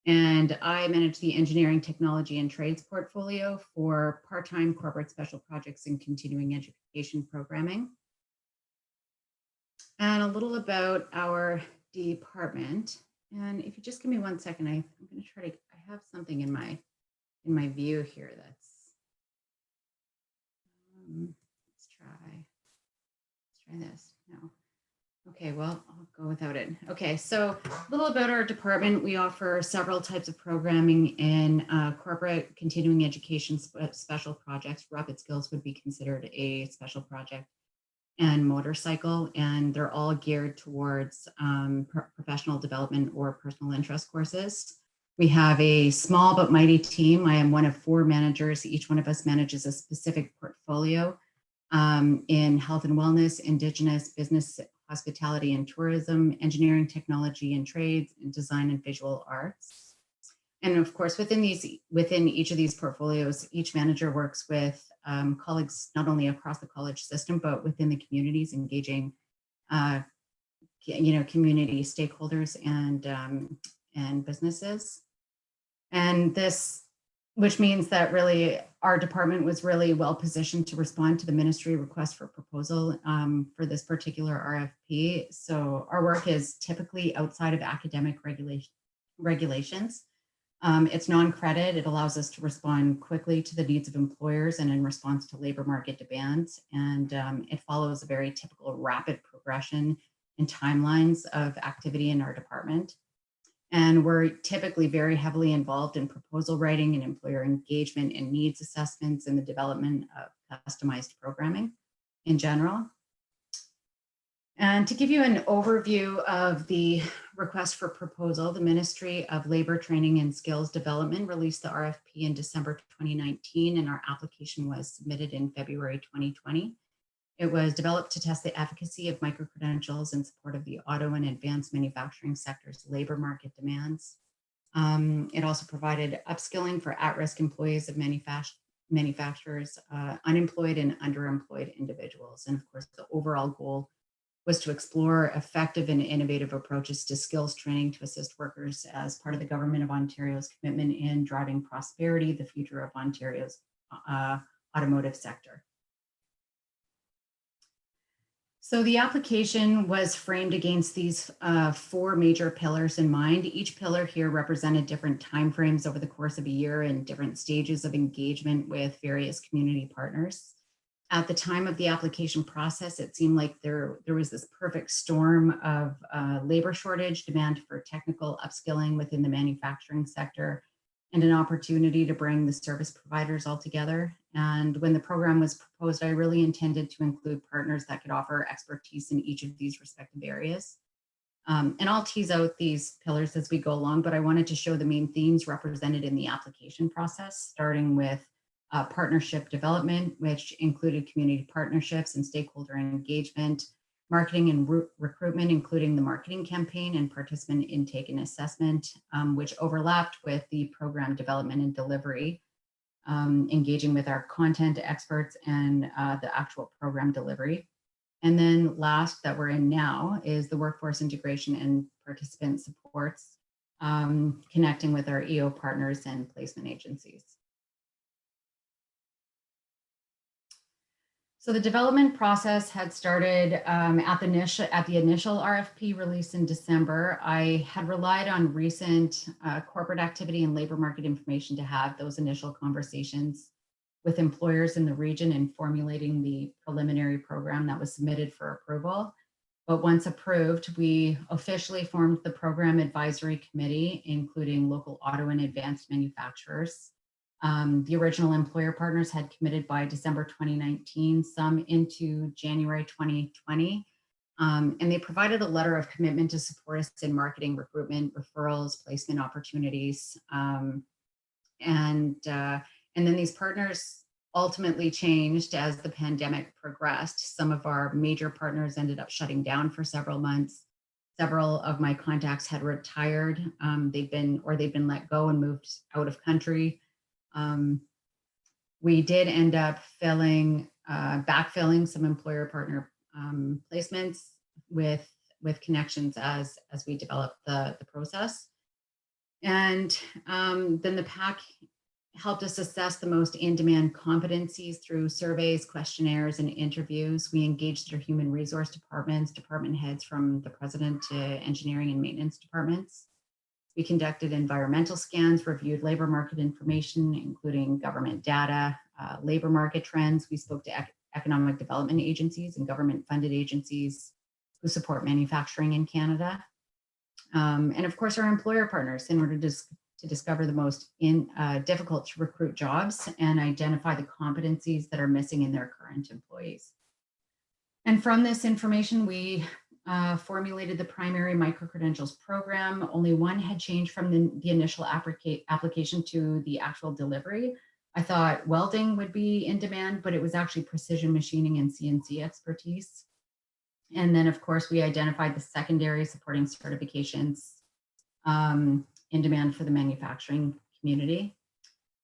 S5: and I manage the Engineering, Technology, and Trades portfolio for part-time corporate special projects and continuing education programming. And a little about our department. And if you just give me 1 second, I'm going to try to, I have something in my view here that's, let's try this. No. Okay, well, I'll go without it. Okay, so a little about our department. We offer several types of programming in corporate continuing education special projects. Rapid Skills would be considered a special project, and motorcycle, and they're all geared towards professional development or personal interest courses. We have a small but mighty team. I am one of 4 managers. Each one of us manages a specific portfolio in health and wellness, Indigenous, business, hospitality and tourism, engineering, technology and trades, and design and visual arts. And of course, within each of these portfolios, each manager works with colleagues not only across the college system, but within the communities, engaging community stakeholders and businesses. And this, which means that really our department was really well positioned to respond to the ministry request for proposal for this particular RFP. So our work is typically outside of academic regulations. It's non-credit. It allows us to respond quickly to the needs of employers and in response to labor market demands. And it follows a very typical rapid progression and timelines of activity in our department. And we're typically very heavily involved in proposal writing and employer engagement and needs assessments and the development of customized programming in general. And to give you an overview of the request for proposal, the Ministry of Labor, Training and Skills Development released the RFP in December 2019, and our application was submitted in February 2020. It was developed to test the efficacy of MicroCredentials in support of the auto and advanced manufacturing sector's labor market demands. It also provided upskilling for at-risk employees of manufacturers, unemployed and underemployed individuals. And of course, the overall goal was to explore effective and innovative approaches to skills training to assist workers as part of the Government of Ontario's commitment in driving prosperity, the future of Ontario's automotive sector. So the application was framed against these 4 major pillars in mind. Each pillar here represented different timeframes over the course of a year and different stages of engagement with various community partners. At the time of the application process, it seemed like there was this perfect storm of labor shortage, demand for technical upskilling within the manufacturing sector, and an opportunity to bring the service providers all together. And when the program was proposed, I really intended to include partners that could offer expertise in each of these respective areas. And I'll tease out these pillars as we go along, but I wanted to show the main themes represented in the application process, starting with partnership development, which included community partnerships and stakeholder engagement, marketing and recruitment, including the marketing campaign and participant intake and assessment, which overlapped with the program development and delivery, engaging with our content experts and the actual program delivery. And then last that we're in now is the workforce integration and participant supports, connecting with our EO partners and placement agencies. So the development process had started at the initial RFP release in December. I had relied on recent corporate activity and labor market information to have those initial conversations with employers in the region in formulating the preliminary program that was submitted for approval. But once approved, we officially formed the program advisory committee, including local auto and advanced manufacturers. The original employer partners had committed by December 2019, some into January 2020, and they provided a letter of commitment to support us in marketing, recruitment, referrals, placement opportunities, and then these partners ultimately changed as the pandemic progressed. Some of our major partners ended up shutting down for several months. Several of my contacts had retired. They've been let go and moved out of country. We did end up backfilling some employer partner placements with connections as we developed the process. And then the PAC helped us assess the most in-demand competencies through surveys, questionnaires, and interviews. We engaged their human resource departments, department heads from the president to engineering and maintenance departments. We conducted environmental scans, reviewed labor market information, including government data, labor market trends. We spoke to economic development agencies and government-funded agencies who support manufacturing in Canada. And of course, our employer partners in order to discover the most difficult to recruit jobs and identify the competencies that are missing in their current employees. And from this information, we formulated the primary MicroCredentials program. Only one had changed from the initial application to the actual delivery. I thought welding would be in demand, but it was actually precision machining and CNC expertise. And then, of course, we identified the secondary supporting certifications in demand for the manufacturing community.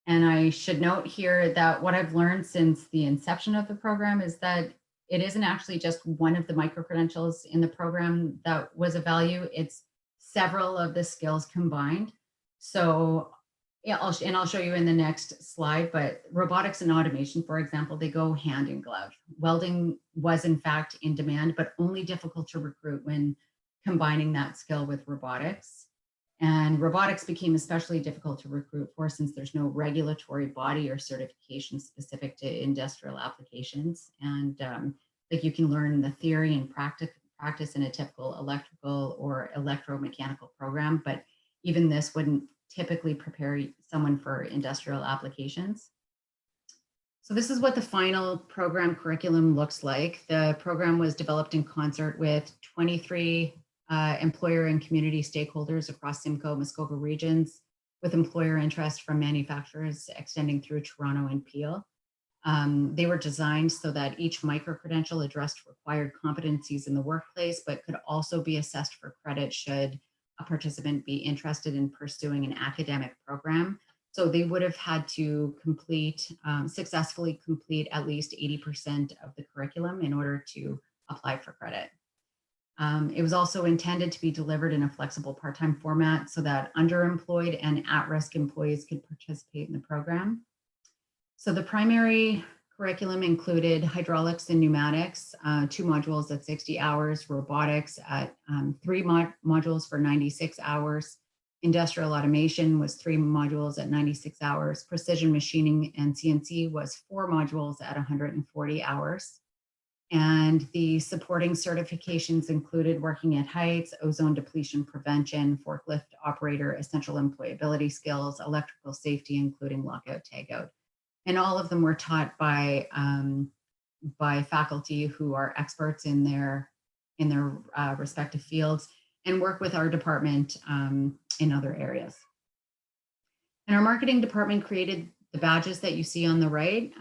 S5: And I should note here that what I've learned since the inception of the program is that it isn't actually just one of the micro-credentials in the program that was of value, it's several of the skills combined. So, yeah, I'll show you in the next slide, but robotics and automation, for example, they go hand in glove. Welding was in fact in demand, but only difficult to recruit when combining that skill with robotics. And robotics became especially difficult to recruit for since there's no regulatory body or certification specific to industrial applications. And like you can learn the theory and practice in a typical electrical or electromechanical program, but even this wouldn't typically prepare someone for industrial applications. So this is what the final program curriculum looks like. The program was developed in concert with 23 employer and community stakeholders across Simcoe, Muskoka regions, with employer interest from manufacturers extending through Toronto and Peel. They were designed so that each micro-credential addressed required competencies in the workplace, but could also be assessed for credit should a participant be interested in pursuing an academic program. So they would have had to successfully complete at least 80% of the curriculum in order to apply for credit. It was also intended to be delivered in a flexible part-time format so that underemployed and at-risk employees could participate in the program. So the primary curriculum included hydraulics and pneumatics, 2 modules at 60 hours, robotics at 3 modules for 96 hours. Industrial automation was 3 modules at 96 hours. Precision machining and CNC was 4 modules at 140 hours. And the supporting certifications included working at heights, ozone depletion prevention, forklift operator, essential employability skills, electrical safety, including lockout, tagout. And all of them were taught by faculty who are experts in their respective fields and work with our department in other areas. And our marketing department created the badges that you see on the right.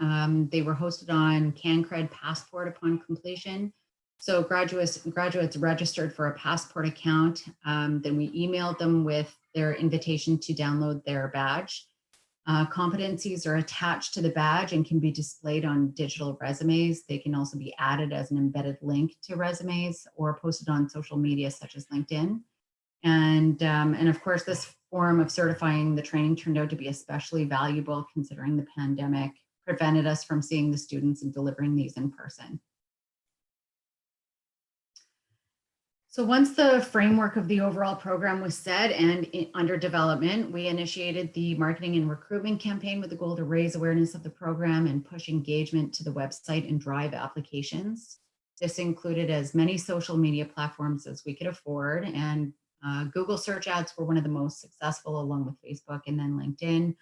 S5: They were hosted on CanCred Passport upon completion. So graduates registered for a Passport account. Then we emailed them with their invitation to download their badge. Competencies are attached to the badge and can be displayed on digital resumes. They can also be added as an embedded link to resumes or posted on social media such as LinkedIn. And of course, this form of certifying the training turned out to be especially valuable considering the pandemic prevented us from seeing the students and delivering these in person. So once the framework of the overall program was set and under development, we initiated the marketing and recruitment campaign with the goal to raise awareness of the program and push engagement to the website and drive applications. This included as many social media platforms as we could afford, and Google search ads were one of the most successful, along with Facebook and then LinkedIn.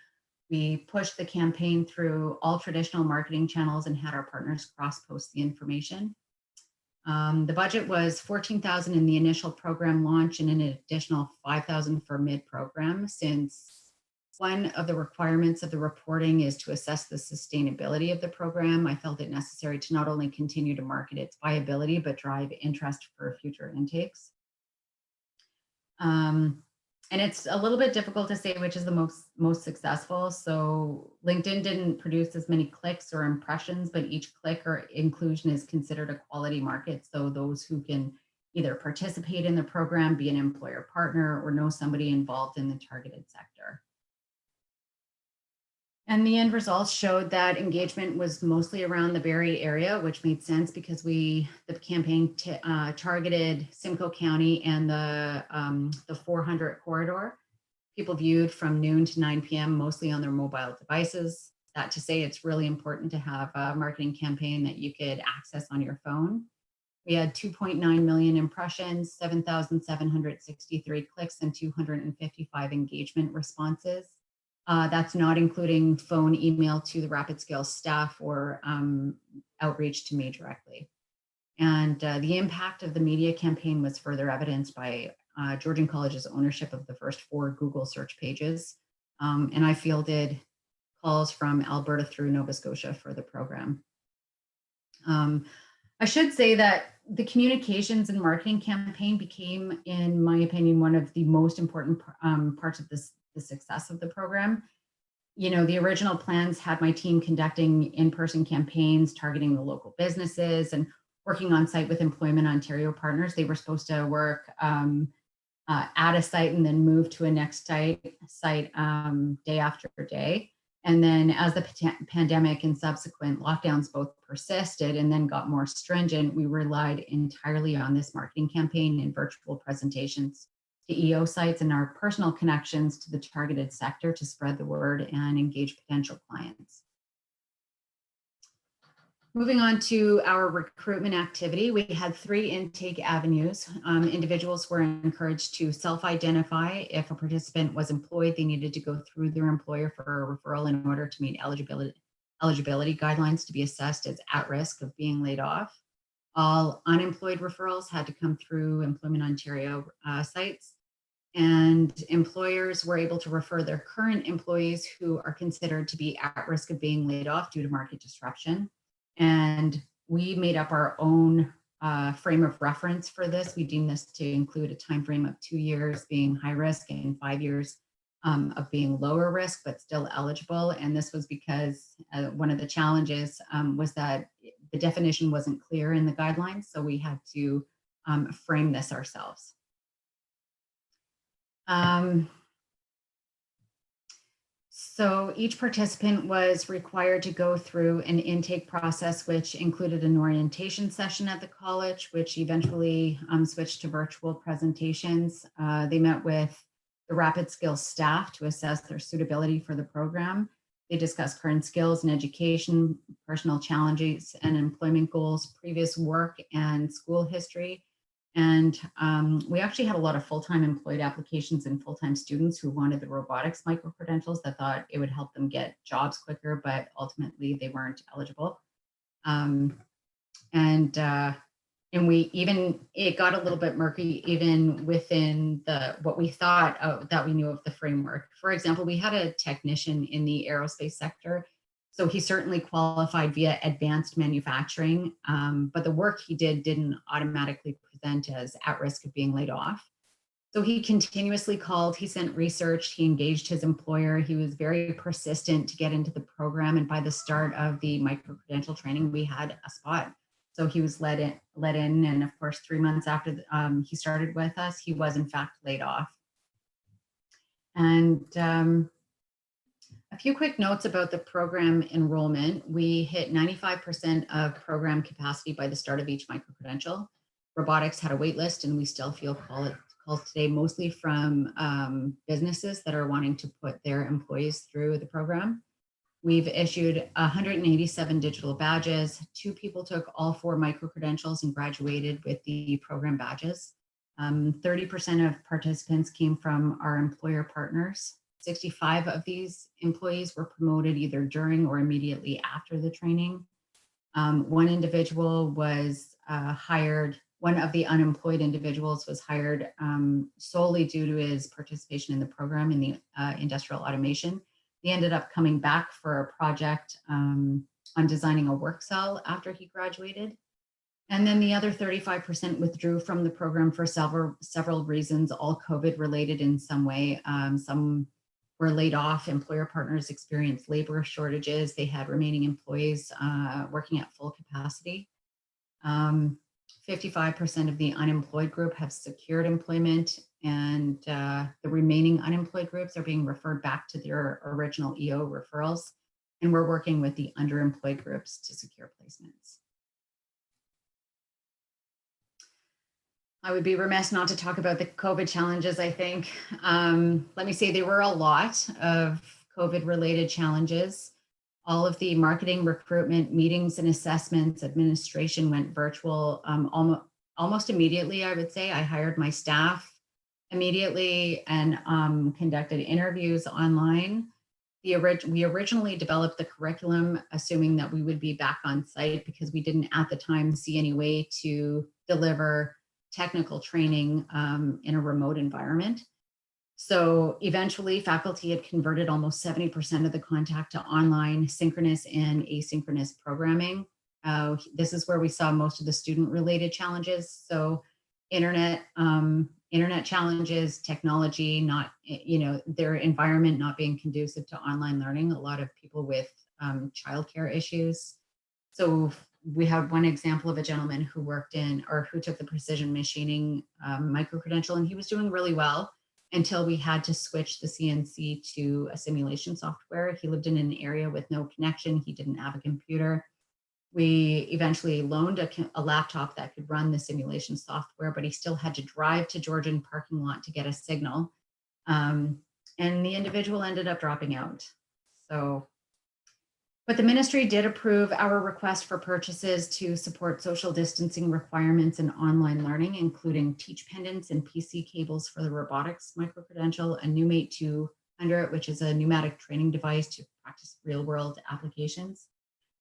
S5: We pushed the campaign through all traditional marketing channels and had our partners cross-post the information. The budget was $14,000 in the initial program launch and an additional $5,000 for mid-program, since one of the requirements of the reporting is to assess the sustainability of the program. I felt it necessary to not only continue to market its viability, but drive interest for future intakes. And it's a little bit difficult to say which is the most successful. So LinkedIn didn't produce as many clicks or impressions, but each click or inclusion is considered a quality market. So those who can either participate in the program, be an employer partner, or know somebody involved in the targeted sector. And the end results showed that engagement was mostly around the Barrie area, which made sense because the campaign targeted Simcoe County and the 400 corridor. People viewed from noon to 9 p.m. mostly on their mobile devices. That to say, it's really important to have a marketing campaign that you could access on your phone. We had 2.9 million impressions, 7,763 clicks, and 255 engagement responses. That's not including phone, email to the Rapid Skills staff or outreach to me directly. And the impact of the media campaign was further evidenced by Georgian College's ownership of the first 4 Google search pages. And I fielded calls from Alberta through Nova Scotia for the program. I should say that the communications and marketing campaign became, in my opinion, one of the most important parts of the success of the program. You know, the original plans had my team conducting in-person campaigns, targeting the local businesses and working on site with Employment Ontario partners. They were supposed to work at a site and then move to a next site day after day. And then as the pandemic and subsequent lockdowns both persisted and then got more stringent, we relied entirely on this marketing campaign and virtual presentations to EO sites and our personal connections to the targeted sector to spread the word and engage potential clients. Moving on to our recruitment activity, we had 3 intake avenues. Individuals were encouraged to self-identify. If a participant was employed, they needed to go through their employer for a referral in order to meet eligibility guidelines to be assessed as at risk of being laid off. All unemployed referrals had to come through Employment Ontario sites, and employers were able to refer their current employees who are considered to be at risk of being laid off due to market disruption. And we made up our own frame of reference for this. We deemed this to include a time frame of 2 years being high risk and 5 years of being lower risk, but still eligible. And this was because one of the challenges was that the definition wasn't clear in the guidelines. So we had to frame this ourselves. So each participant was required to go through an intake process, which included an orientation session at the college, which eventually switched to virtual presentations. They met with the Rapid Skills staff to assess their suitability for the program. They discussed current skills and education, personal challenges and employment goals, previous work and school history. And we actually had a lot of full-time employed applications and full-time students who wanted the robotics micro-credentials that thought it would help them get jobs quicker, but ultimately they weren't eligible. And it got a little bit murky even within what we thought that we knew of the framework. For example, we had a technician in the aerospace sector. So he certainly qualified via advanced manufacturing, but the work he did didn't automatically present as at risk of being laid off. So he continuously called, he sent research, he engaged his employer, he was very persistent to get into the program. And by the start of the micro-credential training, we had a spot. So he was let in, and of course, 3 months after he started with us, he was in fact laid off. And a few quick notes about the program enrollment. We hit 95% of program capacity by the start of each micro-credential. Robotics had a wait list, and we still feel calls today mostly from businesses that are wanting to put their employees through the program. We've issued 187 digital badges. 2 people took all 4 micro-credentials and graduated with the program badges. 30% of participants came from our employer partners. 65 of these employees were promoted either during or immediately after the training. One individual was hired, one of the unemployed individuals was hired solely due to his participation in the program in the industrial automation. He ended up coming back for a project on designing a work cell after he graduated. And then the other 35% withdrew from the program for several reasons, all COVID related in some way. Some were laid off, employer partners experienced labor shortages, they had remaining employees working at full capacity. 55% of the unemployed group have secured employment, and the remaining unemployed groups are being referred back to their original EO referrals. And we're working with the underemployed groups to secure placements. I would be remiss not to talk about the COVID challenges, I think. Let me say there were a lot of COVID-related challenges. All of the marketing, recruitment, meetings and assessments, administration went virtual almost immediately, I would say. I hired my staff immediately and conducted interviews online. We originally developed the curriculum assuming that we would be back on site because we didn't at the time see any way to deliver technical training in a remote environment. So eventually faculty had converted almost 70% of the contact to online, synchronous and asynchronous programming. This is where we saw most of the student related challenges. So internet challenges, technology, not, their environment not being conducive to online learning, a lot of people with childcare issues. So we have one example of a gentleman who worked in, or who took the precision machining MicroCredential, and he was doing really well until we had to switch the CNC to a simulation software. He lived in an area with no connection. He didn't have a computer. We eventually loaned a laptop that could run the simulation software, but he still had to drive to Georgian parking lot to get a signal. And the individual ended up dropping out. But the ministry did approve our request for purchases to support social distancing requirements in online learning, including teach pendants and PC cables for the robotics MicroCredential, a NewMate 200, which is a pneumatic training device to practice real world applications,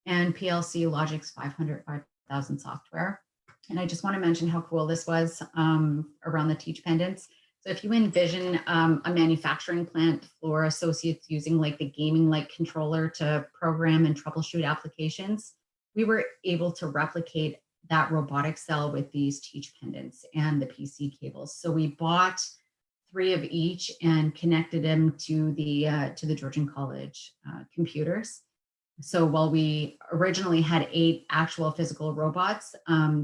S5: and PLC Logix 5000 software. And I just want to mention how cool this was around the teach pendants. So if you envision a manufacturing plant floor, associates using like the gaming-like controller to program and troubleshoot applications, we were able to replicate that robotic cell with these teach pendants and the PC cables. So we bought 3 of each and connected them to the Georgian College computers. So while we originally had 8 actual physical robots,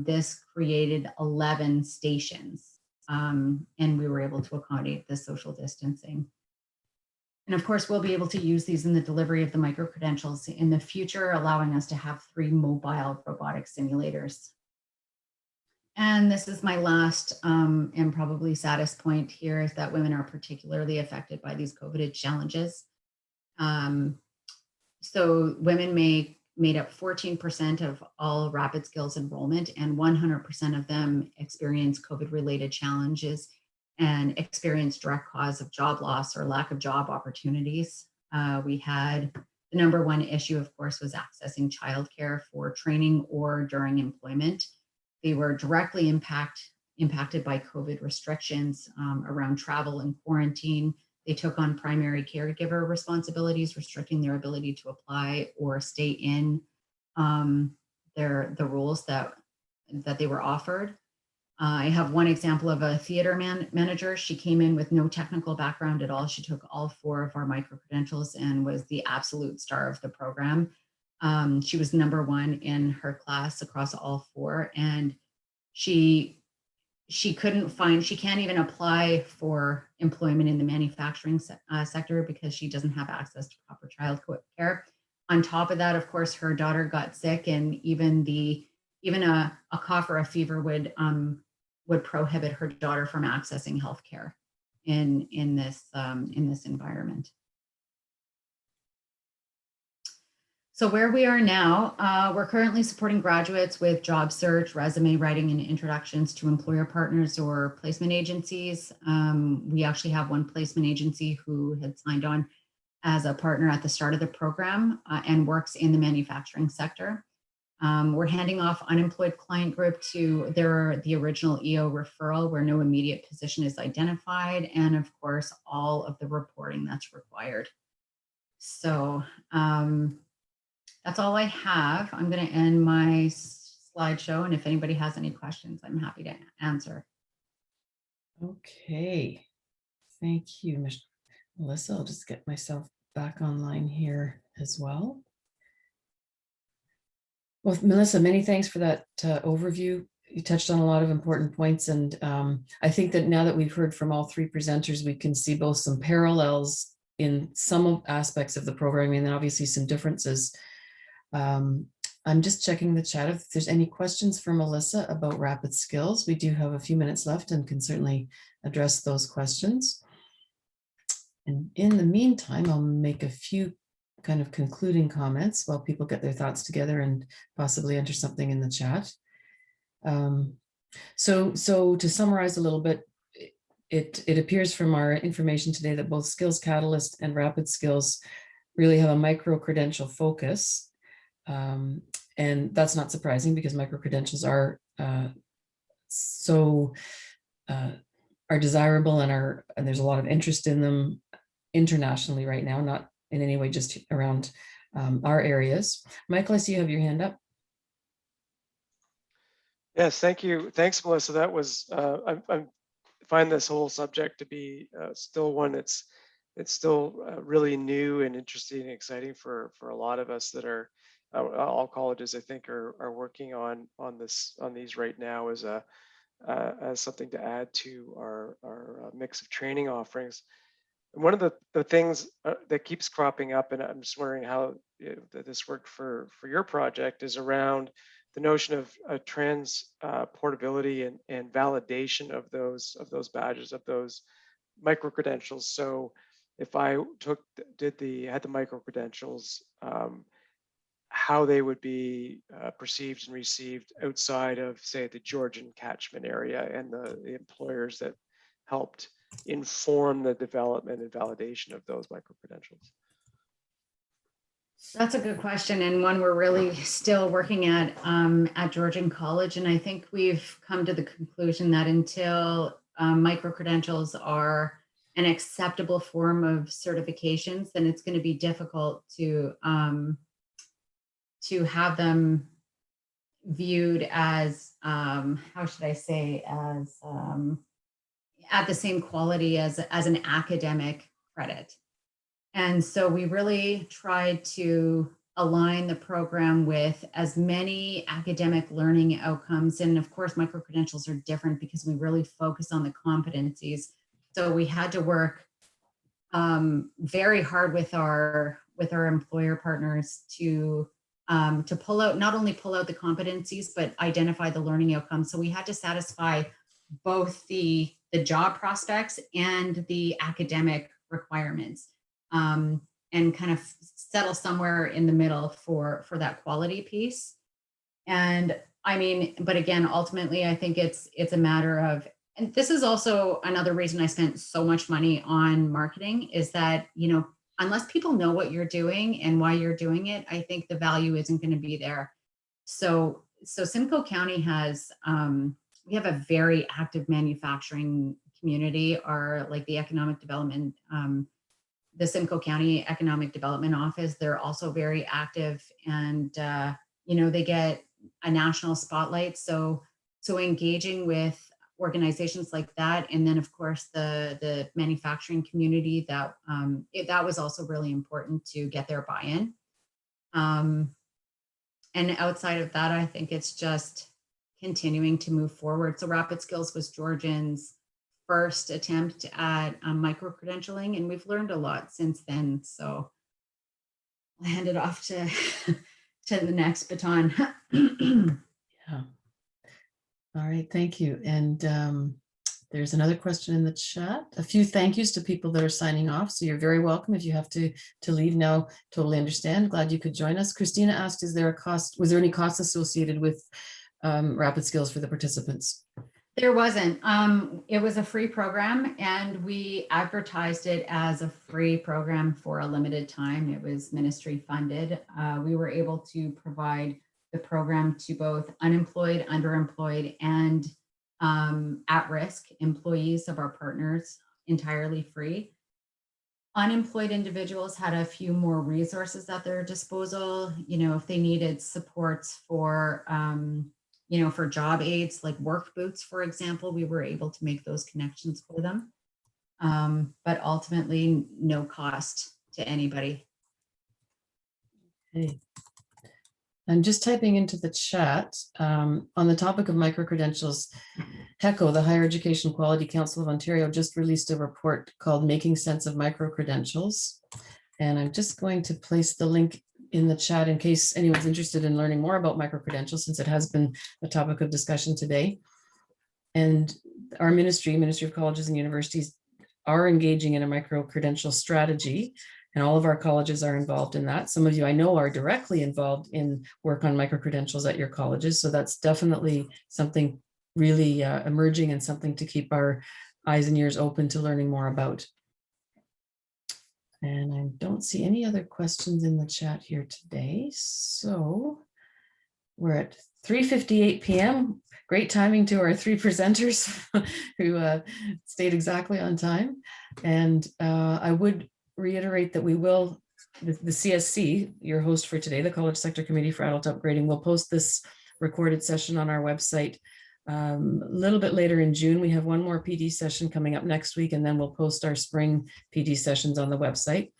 S5: this created 11 stations. And we were able to accommodate the social distancing. And of course, we'll be able to use these in the delivery of the MicroCredentials in the future, allowing us to have 3 mobile robotic simulators. And this is my last and probably saddest point here, is that women are particularly affected by these COVID challenges. So women made up 14% of all rapid skills enrollment, and 100% of them experience COVID-related challenges and experience direct cause of job loss or lack of job opportunities. We had the #1 issue, of course, was accessing childcare for training or during employment. They were directly impacted by COVID restrictions around travel and quarantine. They took on primary caregiver responsibilities, restricting their ability to apply or stay in the roles that they were offered. I have one example of a theater manager. She came in with no technical background at all. She took all 4 of our MicroCredentials and was the absolute star of the program. She was #1 in her class across all 4, and she can't even apply for employment in the manufacturing sector because she doesn't have access to proper child care. On top of that, of course, her daughter got sick, and even a cough or a fever would prohibit her daughter from accessing health care in this environment. So where we are now, we're currently supporting graduates with job search, resume writing, and introductions to employer partners or placement agencies. We actually have one placement agency who had signed on as a partner at the start of the program and works in the manufacturing sector. We're handing off unemployed client group to the original EO referral where no immediate position is identified, and of course, all of the reporting that's required. So that's all I have. I'm going to end my slideshow, and if anybody has any questions, I'm happy to answer.
S1: Okay, thank you, Melissa. I'll just get myself back online here as well. Well, Melissa, many thanks for that overview. You touched on a lot of important points, and I think that now that we've heard from all 3 presenters, we can see both some parallels in some of aspects of the programming, and obviously some differences. I'm just checking the chat if there's any questions for Melissa about rapid skills. We do have a few minutes left and can certainly address those questions. And in the meantime, I'll make a few kind of concluding comments while people get their thoughts together and possibly enter something in the chat. So to summarize a little bit, it appears from our information today that both Skills Catalyst and Rapid Skills really have a micro-credential focus. And that's not surprising because micro-credentials are are desirable and there's a lot of interest in them internationally right now, not in any way just around our areas. Michael, I see you have your hand up.
S4: Yes, thank you. Thanks, Melissa. That was, I find this whole subject to be still one that's still really new and interesting and exciting for a lot of us that are all colleges, I think, are working on these right now as something to add to our mix of training offerings. And one of the things that keeps cropping up, and I'm just wondering how this worked for your project, is around the notion of transportability and validation of those badges, of those micro-credentials. So if I had the micro-credentials, how they would be perceived and received outside of, say, the Georgian catchment area, and the employers that helped inform the development and validation of those micro-credentials.
S5: That's a good question, and one we're really still working at Georgian College. And I think we've come to the conclusion that until micro-credentials are an acceptable form of certifications, then it's going to be difficult to have them viewed as, how should I say, as at the same quality as an academic credit. And so we really tried to align the program with as many academic learning outcomes. And of course, micro-credentials are different because we really focus on the competencies. So we had to work very hard with our employer partners to pull out, not only pull out the competencies, but identify the learning outcomes. So we had to satisfy both the job prospects and the academic requirements, and kind of settle somewhere in the middle for that quality piece. And I mean, but again, ultimately, I think it's a matter of, and this is also another reason I spent so much money on marketing, is that, you know, unless people know what you're doing and why you're doing it, I think the value isn't going to be there. So Simcoe County has, we have a very active manufacturing community. Our, like, the economic development, the Simcoe County Economic Development Office, they're also very active, and you know, they get a national spotlight. So engaging with organizations like that, and then of course the manufacturing community, that that was also really important to get their buy-in. And outside of that, I think it's just continuing to move forward. So Rapid Skills was Georgian's first attempt at micro-credentialing, and we've learned a lot since then. So I'll hand it off to the next baton.
S1: Yeah. All right, thank you. And there's another question in the chat. A few thank yous to people that are signing off. So you're very welcome. If you have to leave now, totally understand. Glad you could join us. Christina asked, was there any cost associated with Rapid Skills for the participants?
S5: There wasn't. It was a free program, and we advertised it as a free program for a limited time. It was ministry funded. We were able to provide the program to both unemployed, underemployed, and at-risk employees of our partners entirely free. Unemployed individuals had a few more resources at their disposal. You know, if they needed supports for you know, for job aids like work boots, for example, we were able to make those connections for them. But ultimately, no cost to anybody.
S1: Okay. I'm just typing into the chat on the topic of micro-credentials. HECO, the Higher Education Quality Council of Ontario, just released a report called Making Sense of Micro-Credentials. And I'm just going to place the link in the chat in case anyone's interested in learning more about micro-credentials, since it has been a topic of discussion today. And our Ministry of Colleges and Universities are engaging in a micro-credential strategy, and all of our colleges are involved in that. Some of you I know are directly involved in work on micro-credentials at your colleges. So that's definitely something really emerging and something to keep our eyes and ears open to learning more about. And I don't see any other questions in the chat here today. So we're at 3:58 p.m. Great timing to our three presenters who stayed exactly on time. And I would reiterate that we will, the CSC, your host for today, the College Sector Committee for Adult Upgrading, will post this recorded session on our website a little bit later in June. We have one more PD session coming up next week, and then we'll post our spring PD sessions on the website.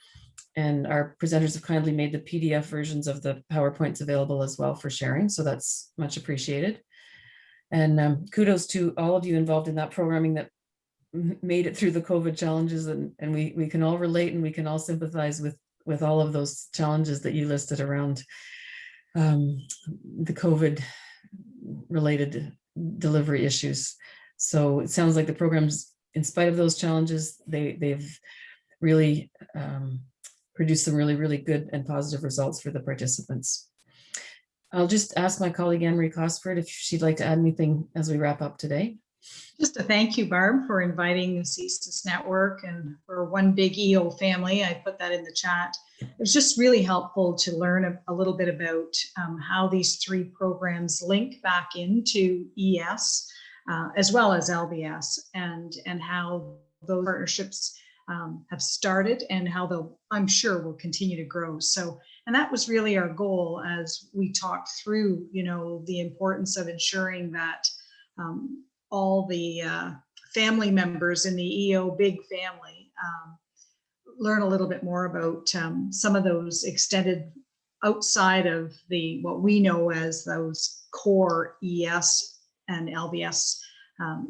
S1: And our presenters have kindly made the PDF versions of the PowerPoints available as well for sharing. So that's much appreciated. And kudos to all of you involved in that programming that made it through the COVID challenges. And we can all relate, and we can all sympathize with all of those challenges that you listed around the COVID related delivery issues. So it sounds like the programs, in spite of those challenges, they've really produced some really good and positive results for the participants. I'll just ask my colleague Anne-Marie Cosford if she'd like to add anything as we wrap up today.
S3: Just a thank you, Barb, for inviting the CSIS network and for one big EO family. I put that in the chat. It was just really helpful to learn a little bit about how these three programs link back into ES as well as LBS, and how those partnerships have started and how they'll, I'm sure, will continue to grow. So, and that was really our goal as we talked through, you know, the importance of ensuring that all the family members in the EO big family learn a little bit more about some of those extended outside of the what we know as those core ES and LBS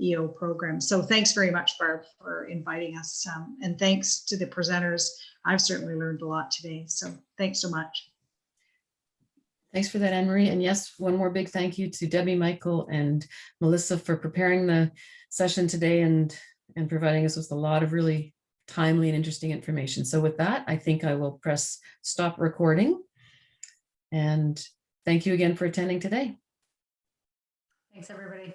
S3: EO programs. So thanks very much, Barb, for inviting us. And thanks to the presenters. I've certainly learned a lot today. So thanks so much.
S1: Thanks for that, Anne-Marie. And yes, one more big thank you to Debbie, Michael, and Melissa for preparing the session today and providing us with a lot of really timely and interesting information. So with that, I think I will press stop recording. And thank you again for attending today.
S5: Thanks, everybody.